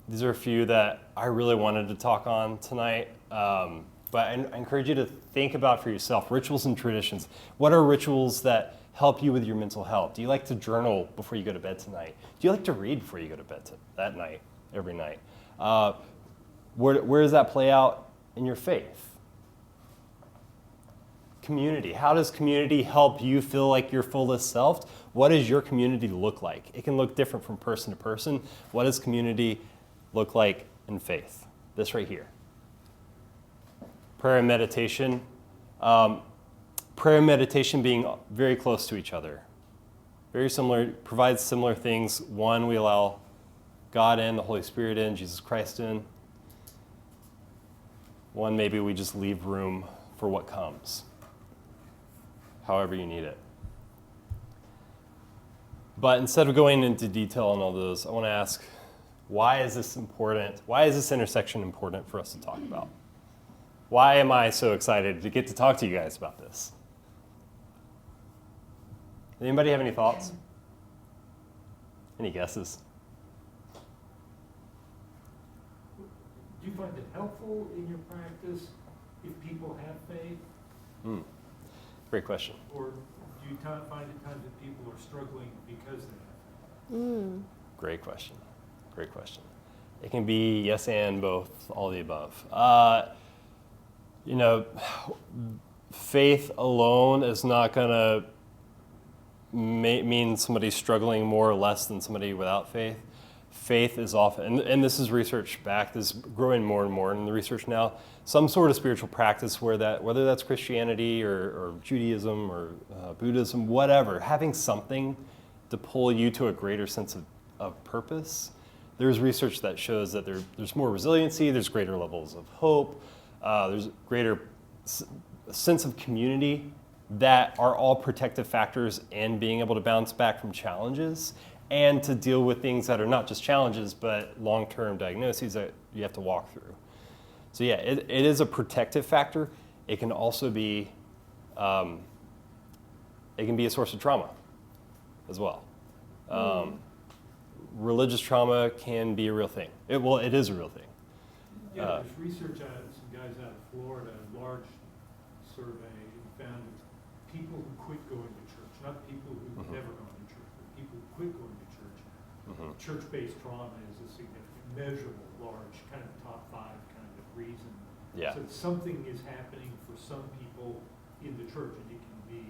These are a few that I really wanted to talk on tonight. But I encourage you to think about for yourself, rituals and traditions. What are rituals that help you with your mental health? Do you like to journal before you go to bed tonight? Do you like to read before you go to bed that night, every night? Where does that play out in your faith? Community. How does community help you feel like your fullest self? What does your community look like? It can look different from person to person. What does community look like in faith? This right here. Prayer and meditation. Prayer and meditation being very close to each other. Very similar, provides similar things. One, we allow God in, the Holy Spirit in, Jesus Christ in. One, maybe we just leave room for what comes, however you need it. But instead of going into detail on all those, I want to ask, why is this important? Why is this intersection important for us to talk about? Why am I so excited to get to talk to you guys about this? Anybody have any thoughts? Any guesses? Do you find it helpful in your practice if people have faith? Great question. Or do you find at times that people are struggling because they have faith? Great question. Great question. It can be yes and both, all the above. Faith alone is not going to mean somebody's struggling more or less than somebody without faith. Faith is often, and this is research back, this is growing more and more in the research now, some sort of spiritual practice whether that's Christianity or Judaism or Buddhism, whatever, having something to pull you to a greater sense of purpose. There's research that shows that there's more resiliency, there's greater levels of hope, there's greater sense of community that are all protective factors in being able to bounce back from challenges and to deal with things that are not just challenges, but long-term diagnoses that you have to walk through. So yeah, it is a protective factor. It can also be, a source of trauma as well. Religious trauma can be a real thing. It is a real thing. Yeah, there's research out of some guys out of Florida, a large survey, found that people who quit going to church, not people who've never gone to church, but people who quit going to church, church-based trauma is a significant, measurable, large, kind of top 5 kind of reason. Yeah. So something is happening for some people in the church, and it can be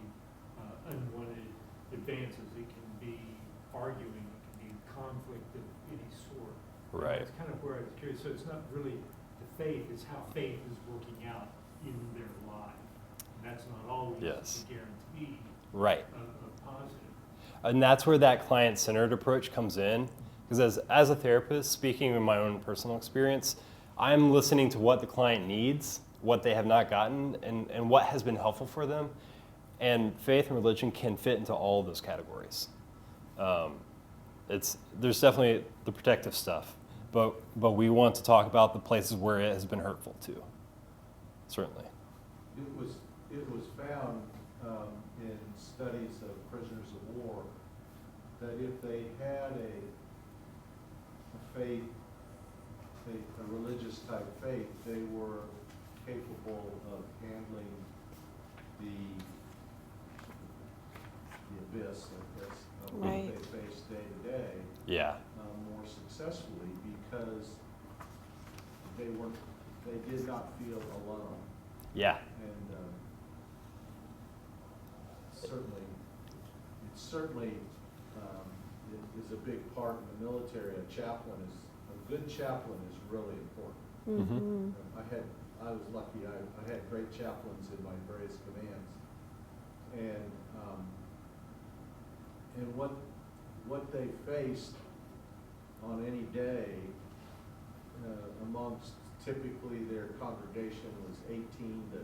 unwanted advances, it can be arguing, it can be conflict of any sort. Right. That's kind of where I was curious. So it's not really the faith, it's how faith is working out in their life. And that's not always a guarantee right. of positive. And that's where that client-centered approach comes in. Because as a therapist, speaking of my own personal experience, I'm listening to what the client needs, what they have not gotten, and what has been helpful for them. And faith and religion can fit into all of those categories. There's definitely the protective stuff, but we want to talk about the places where it has been hurtful too. Certainly. It was found in studies of prisoners of war that if they had a faith, a religious type faith, they were capable of handling the abyss, I guess, of what Right. they face day to day Yeah. more successfully, because they did not feel alone. Yeah. And certainly is a big part in the military. A good chaplain is really important. I was lucky. I had great chaplains in my various commands, and what they faced on any day amongst typically their congregation was 18 to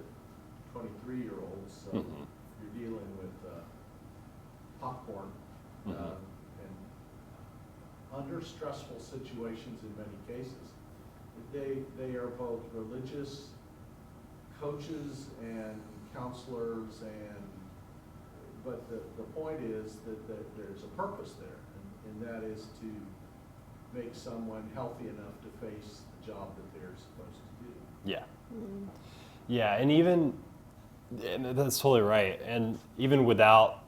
23-year-olds. So you're dealing with popcorn and under stressful situations in many cases. They are both religious coaches and counselors, but the point is that there's a purpose there, and that is to make someone healthy enough to face the job that they're supposed to do. Yeah. Yeah, and that's totally right. And even without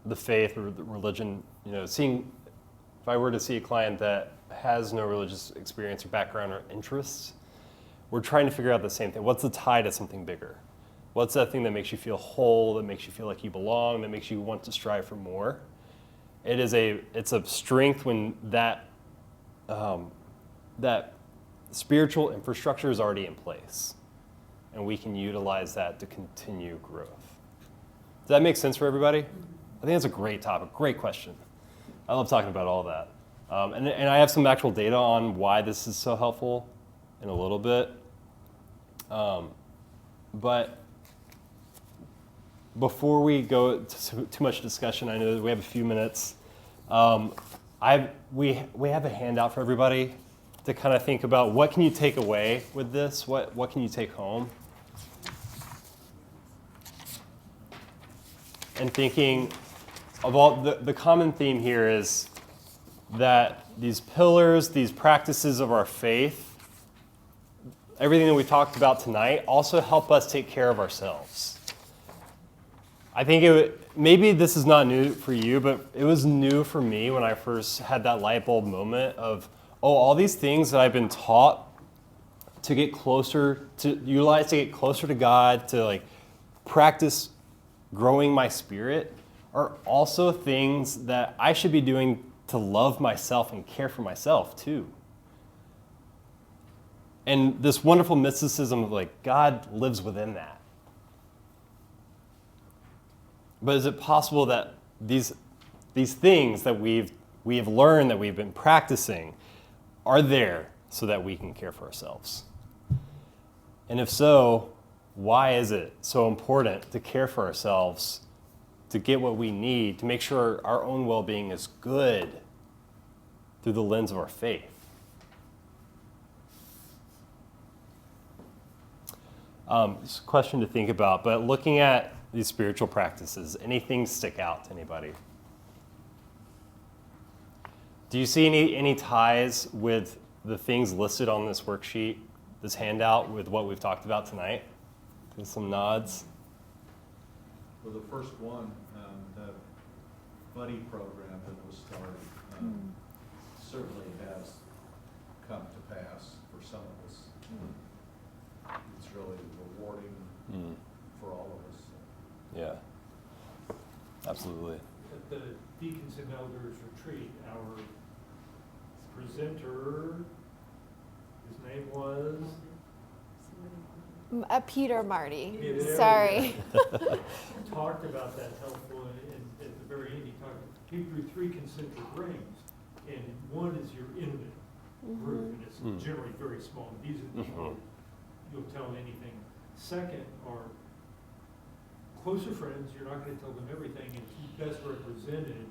the faith or the religion, if I were to see a client that has no religious experience or background or interests, we're trying to figure out the same thing. What's the tie to something bigger? What's that thing that makes you feel whole, that makes you feel like you belong, that makes you want to strive for more? It's a strength when that spiritual infrastructure is already in place, and we can utilize that to continue growth. Does that make sense for everybody? I think that's a great topic, great question. I love talking about all that. And I have some actual data on why this is so helpful in a little bit. But before we go to too much discussion, I know that we have a few minutes. We have a handout for everybody to kind of think about what can you take away with this? What can you take home? And thinking of all the common theme here is that these pillars, these practices of our faith, everything that we talked about tonight also help us take care of ourselves. I think maybe this is not new for you, but it was new for me when I first had that light bulb moment of, all these things that I've been taught to get closer, to utilize to get closer to God, to practice growing my spirit, are also things that I should be doing to love myself and care for myself too. And this wonderful mysticism of God lives within that. But is it possible that these things that we have learned, that we've been practicing, are there so that we can care for ourselves? And if so, why is it so important to care for ourselves, to get what we need, to make sure our own well-being is good through the lens of our faith? It's a question to think about, but looking at these spiritual practices, anything stick out to anybody? Do you see any ties with the things listed on this worksheet, this handout, with what we've talked about tonight? There's some nods. Well, the first one, the buddy program that was started, certainly has come to pass for some of us. It's really rewarding for all of us. Yeah, absolutely. At the Deacons and Elders Retreat, our presenter, his name was? Peter Marty. Yeah, there we Sorry. Talked about that helpful, and at the very end he drew 3 concentric rings, and one is your enemy. group, and it's generally very small. These are the people you'll tell anything. Second are closer friends. You're not going to tell them everything, and it's best represented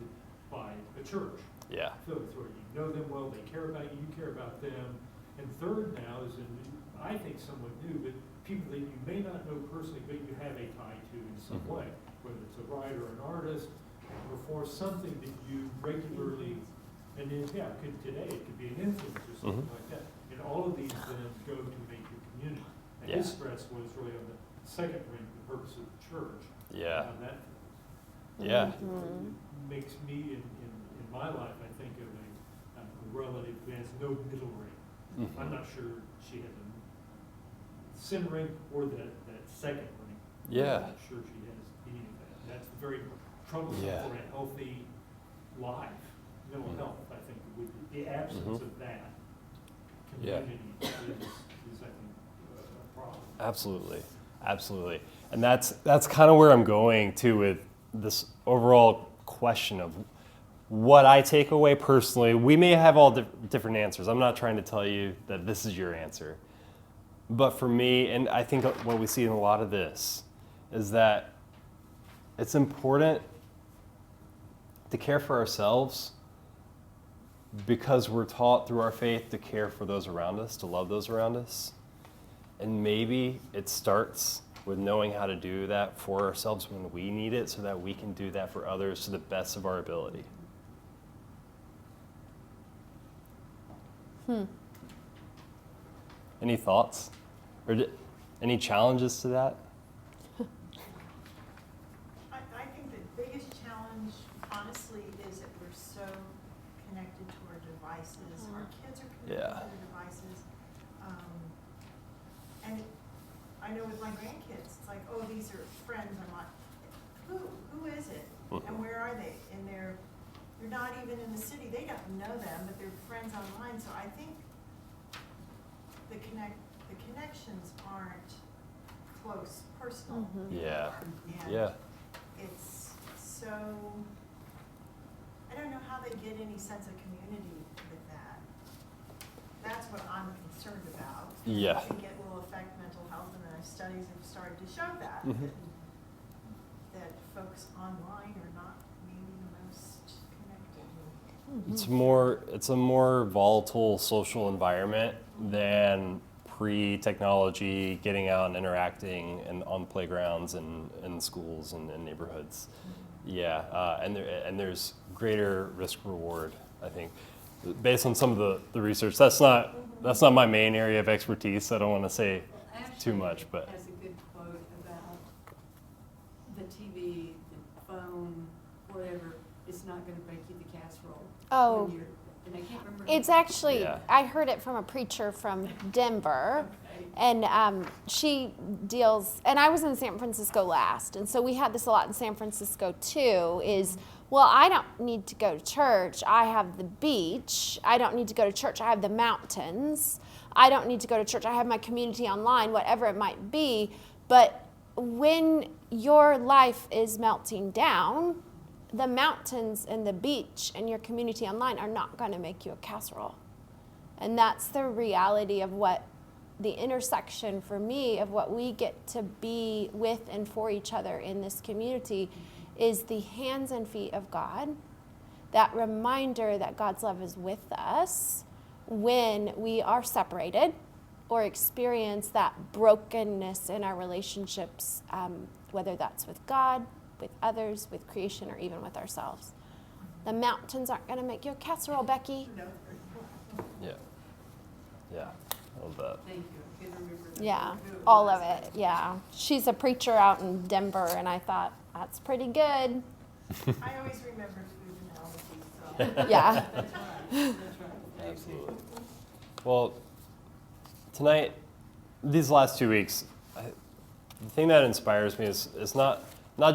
by a church. Yeah. So it's where you know them well, they care about you care about them. And third now is, I think somewhat new, but people that you may not know personally, but you have a tie to in some way, whether it's a writer, an artist, or for something that you regularly, and then, yeah, today it could be an influence or something like that. And all of these then go to make your community. And his stress was really on the second ring, the purpose of the church. Yeah. That Yeah. makes me, in my life, I think of a relative who has no middle ring. I'm not sure she has a sin ring or that second ring. Yeah. I'm not sure she has any of that. That's very troublesome Yeah. for a healthy life, mental health, I think, would be the absence of that community is I think, a problem. Absolutely, absolutely, and that's kind of where I'm going to with this overall question of what I take away personally. We may have all different answers. I'm not trying to tell you that this is your answer, but for me, and I think what we see in a lot of this is that it's important to care for ourselves because we're taught through our faith to care for those around us, to love those around us. And maybe it starts with knowing how to do that for ourselves when we need it so that we can do that for others to the best of our ability. Any thoughts? Or any challenges to that? I think the biggest challenge, honestly, is that we're so connected to our devices. Our kids are connected to their devices. And I know with my grandkids, it's like, oh, these are friends. I'm like, who is it? And where are they? And they're not even in the city. They don't know them, but they're friends online. So I think the connections aren't close, personal. Yeah. And Yeah. it's so, I don't know how they get any sense of community with that. That's what I'm concerned about. Yeah. I think it will affect mental health, and the studies have started to show that, that folks online are not maybe the most connected. It's a more volatile social environment than pre-technology, getting out and interacting and on playgrounds and in schools and in neighborhoods. Yeah, and there's greater risk reward, I think, based on some of the research. That's not my main area of expertise, so I don't want to say too much, but. Has a good quote about the TV, the phone, whatever, it's not going to break you the casserole. Oh. When you're, and I can't remember. It's actually, Yeah. I heard it from a preacher from Denver, Okay. and she deals, and I was in San Francisco last, and so we had this a lot in San Francisco too, is, well, I don't need to go to church. I have the beach. I don't need to go to church. I have the mountains. I don't need to go to church. I have my community online, whatever it might be. But when your life is melting down, the mountains and the beach and your community online are not going to make you a casserole. And that's the reality of what the intersection for me of what we get to be with and for each other in this community is the hands and feet of God. That reminder that God's love is with us when we are separated or experience that brokenness in our relationships, whether that's with God, with others, with creation, or even with ourselves. The mountains aren't going to make you a casserole, Becky. Yeah. Yeah. I love that. Thank you. I can remember that. Yeah, Who it all was. of it. Yeah. She's a preacher out in Denver, and I thought, that's pretty good. I always remember food analogies, so. Yeah. That's right. That's right. Absolutely. Well, tonight, these last 2 weeks, the thing that inspires me is not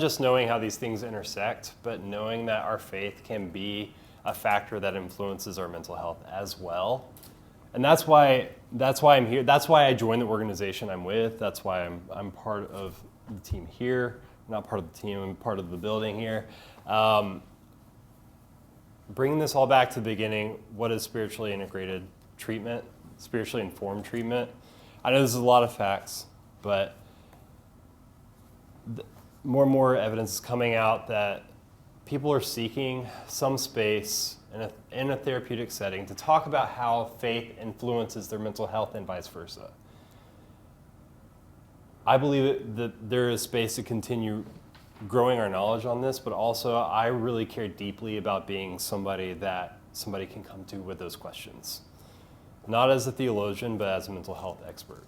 just knowing how these things intersect, but knowing that our faith can be a factor that influences our mental health as well. And that's why I'm here. That's why I joined the organization I'm with. That's why I'm part of the team here. I'm not part of the team. I'm part of the building here. Bringing this all back to the beginning, what is spiritually integrated treatment, spiritually informed treatment. I know there's a lot of facts, but more and more evidence is coming out that people are seeking some space in a therapeutic setting to talk about how faith influences their mental health and vice versa. I believe that there is space to continue growing our knowledge on this, but also I really care deeply about being somebody that somebody can come to with those questions. Not as a theologian, but as a mental health expert.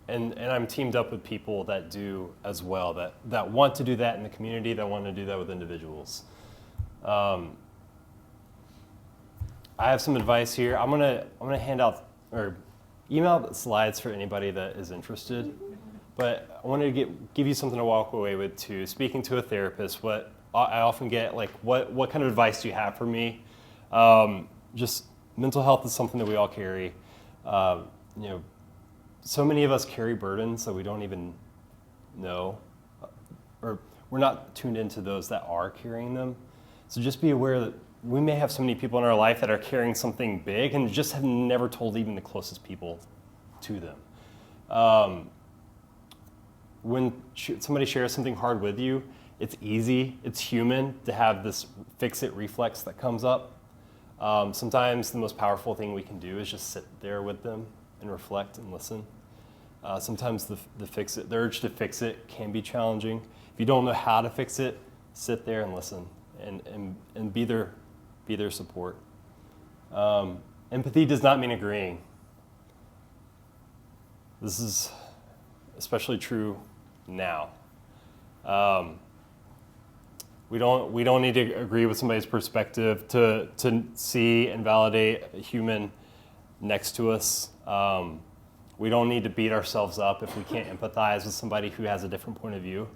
And I'm teamed up with people that do as well, that want to do that in the community, that want to do that with individuals. I have some advice here. I'm gonna hand out or email out the slides for anybody that is interested. But I wanted to give you something to walk away with too. Speaking to a therapist, what I often get, like, what kind of advice do you have for me? Just mental health is something that we all carry. So many of us carry burdens that we don't even know, or we're not tuned into those that are carrying them. So just be aware that we may have so many people in our life that are carrying something big and just have never told even the closest people to them. When somebody shares something hard with you, it's easy, it's human to have this fix-it reflex that comes up. Sometimes the most powerful thing we can do is just sit there with them and reflect and listen. Sometimes the urge to fix it can be challenging. If you don't know how to fix it, sit there and listen and be their support. Empathy does not mean agreeing. This is especially true now. We don't need to agree with somebody's perspective to see and validate a human next to us. We don't need to beat ourselves up if we can't empathize with somebody who has a different point of view.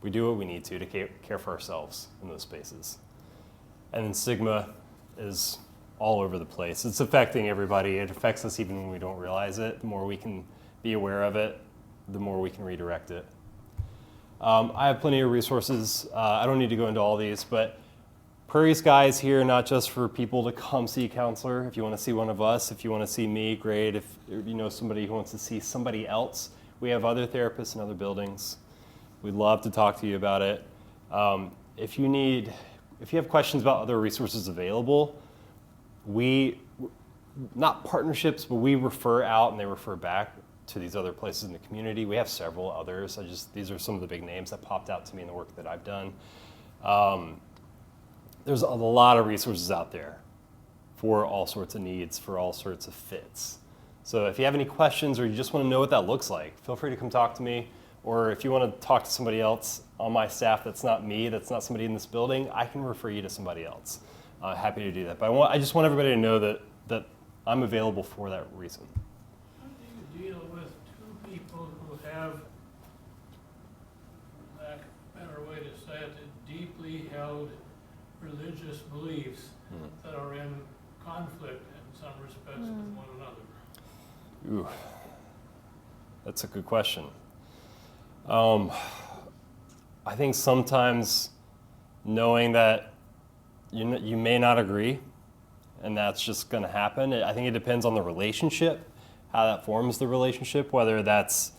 We do what we need to care for ourselves in those spaces. And then stigma is all over the place. It's affecting everybody. It affects us even when we don't realize it. The more we can be aware of it, the more we can redirect it. I have plenty of resources. I don't need to go into all these, but Prairie Sky is here not just for people to come see a counselor. If you want to see one of us, if you want to see me, great. If you know somebody who wants to see somebody else, we have other therapists in other buildings. We'd love to talk to you about it. If you have questions about other resources available, not partnerships, but we refer out and they refer back to these other places in the community. We have several others. These are some of the big names that popped out to me in the work that I've done. There's a lot of resources out there for all sorts of needs, for all sorts of fits. So if you have any questions or you just want to know what that looks like, feel free to come talk to me. Or if you want to talk to somebody else on my staff that's not me, that's not somebody in this building, I can refer you to somebody else. Happy to do that. But I just want everybody to know that I'm available for that reason. How do you deal with two people who have, for lack of a better way to say it, deeply held religious beliefs that are in conflict in some respects with one another? Ooh, that's a good question. I think sometimes knowing that you may not agree, and that's just going to happen. I think it depends on the relationship, how that forms the relationship, whether that's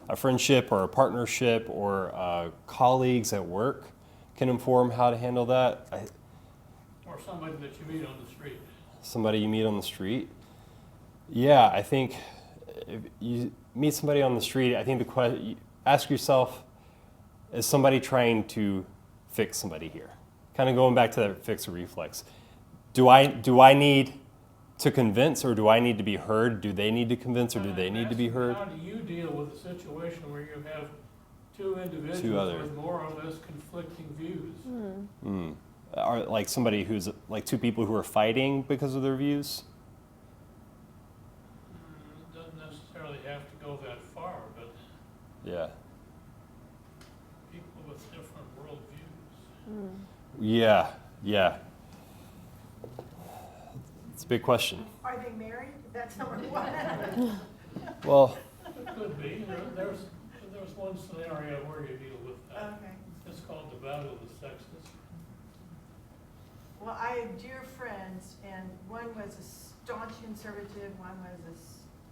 a friendship or a partnership or colleagues at work can inform how to handle that. Or somebody that you meet on the street. Somebody you meet on the street. Yeah, I think if you meet somebody on the street, I think the question, ask yourself, is somebody trying to fix somebody here? Kind of going back to that fix or reflex. Do I need to convince, or do I need to be heard? Do they need to convince, or do they need to be heard? How do you deal with a situation where you have two individuals with more or less conflicting views? Are like somebody who's like two people who are fighting because of their views? It doesn't necessarily have to go that far, but Yeah. people with different worldviews. Yeah. It's a big question. Are they married? That's number one. Well, It could be. There's one scenario where you deal with that. Okay. It's called the battle of the sexes. Well, I have dear friends, and one was a staunch conservative, one was a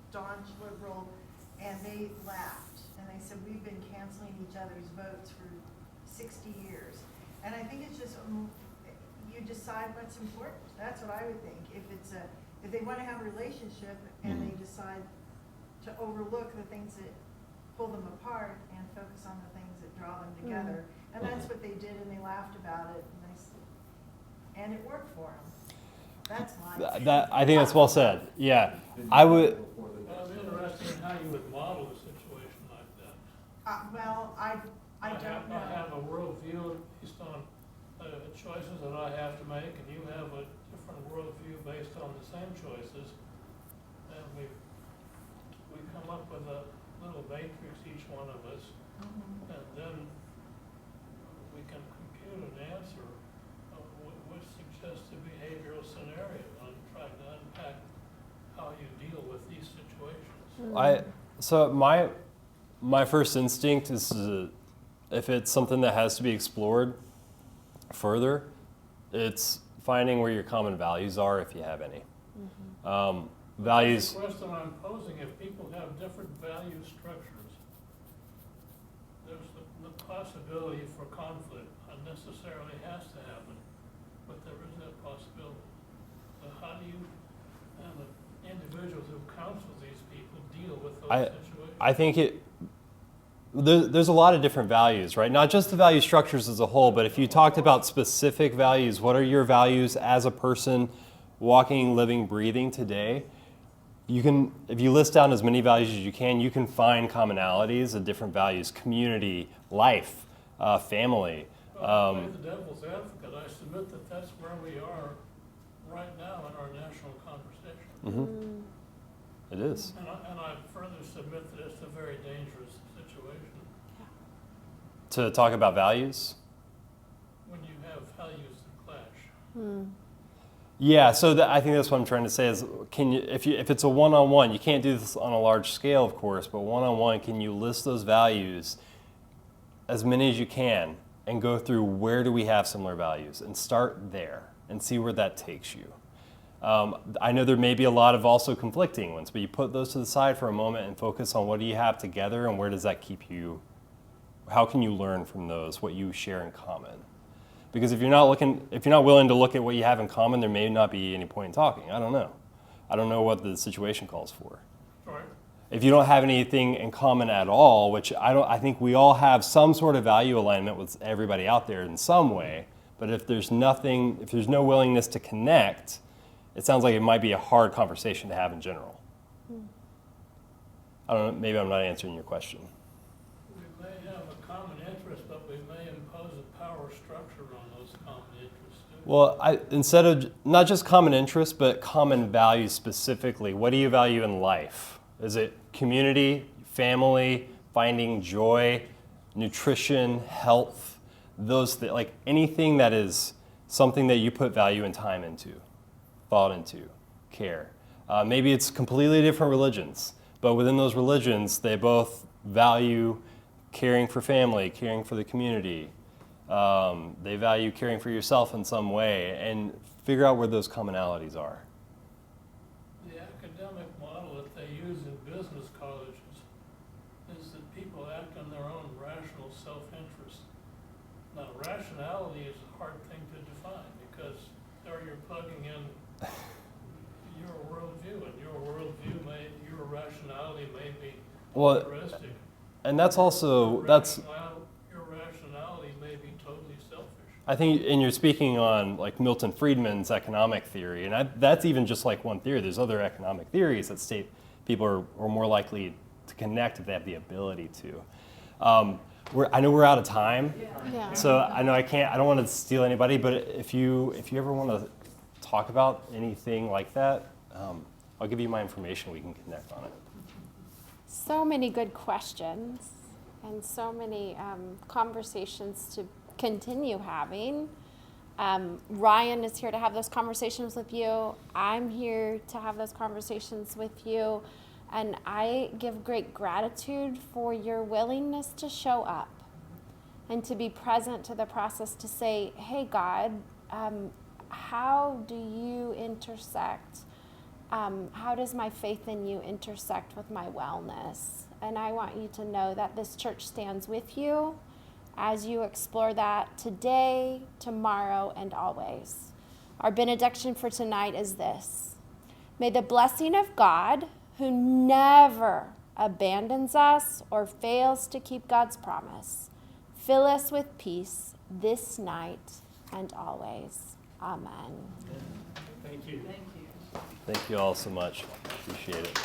staunch liberal, and they laughed. And they said, we've been canceling each other's votes for 60 years. And I think it's just, you decide what's important. That's what I would think. If they want to have a relationship and they decide to overlook the things that pull them apart and focus on the things that draw them together. And that's what they did, and they laughed about it, and it worked for them. That's my. I think that's well said. Yeah, I would. Before the Well, next it'd be interesting how you would model a situation like that. Well, I don't know. I have a worldview based on choices that I have to make, and you have a different worldview based on the same choices. And we come up with a little matrix, each one of us, and then we can compute an answer which suggests a behavioral scenario and try to unpack how you deal with these situations. So my first instinct is if it's something that has to be explored further, it's finding where your common values are, if you have any. Values. The question I'm posing, if people have different value structures, there's the possibility for conflict. Unnecessarily has to happen, but there is that possibility. So how do you, and the individuals who counsel these people, deal with those situations? I think there's a lot of different values, right? Not just the value structures as a whole, but if you talked about specific values, what are your values as a person walking, living, breathing today? You can, if you list down as many values as you can find commonalities of different values: community, life, family. Well, to play the devil's advocate, I submit that that's where we are right now in our national conversation. It is. And I further submit that it's a very dangerous situation To talk about values? when you have values that clash. Yeah, so I think that's what I'm trying to say is, if it's a one-on-one, you can't do this on a large scale, of course, but one-on-one, can you list those values, as many as you can, and go through where do we have similar values, and start there and see where that takes you. I know there may be a lot of also conflicting ones, but you put those to the side for a moment and focus on what do you have together and where does that keep you, how can you learn from those, what you share in common. Because if you're not willing to look at what you have in common, there may not be any point in talking. I don't know. I don't know what the situation calls for. Right. If you don't have anything in common at all, which I think we all have some sort of value alignment with everybody out there in some way, but if there's no willingness to connect, it sounds like it might be a hard conversation to have in general. I don't know, maybe I'm not answering your question. We may have a common interest, but we may impose a power structure on those common interests too. Well, instead of not just common interests, but common values specifically, what do you value in life? Is it community, family, finding joy, nutrition, health, like anything that is something that you put value and time into, thought into, care. Maybe it's completely different religions, but within those religions, they both value caring for family, caring for the community. They value caring for yourself in some way, and figure out where those commonalities are. The academic model that they use in business colleges is that people act on their own rational self-interest. Now, rationality is a hard thing to define because there you're plugging in your worldview, and your rationality may be characteristic. And that's also, your rationality may be totally selfish. I think, and you're speaking on like Milton Friedman's economic theory, and that's even just like one theory. There's other economic theories that state people are more likely to connect if they have the ability to. I know we're out of time, so I know I don't want to steal anybody, but if you ever want to talk about anything like that, I'll give you my information. We can connect on it. So many good questions and so many conversations to continue having. Ryan is here to have those conversations with you. I'm here to have those conversations with you. And I give great gratitude for your willingness to show up and to be present to the process, to say, hey, God, how do you intersect? How does my faith in you intersect with my wellness? And I want you to know that this church stands with you as you explore that today, tomorrow, and always. Our benediction for tonight is this. May the blessing of God, who never abandons us or fails to keep God's promise, fill us with peace this night and always. Amen. Thank you. Thank you. Thank you all so much. Appreciate it.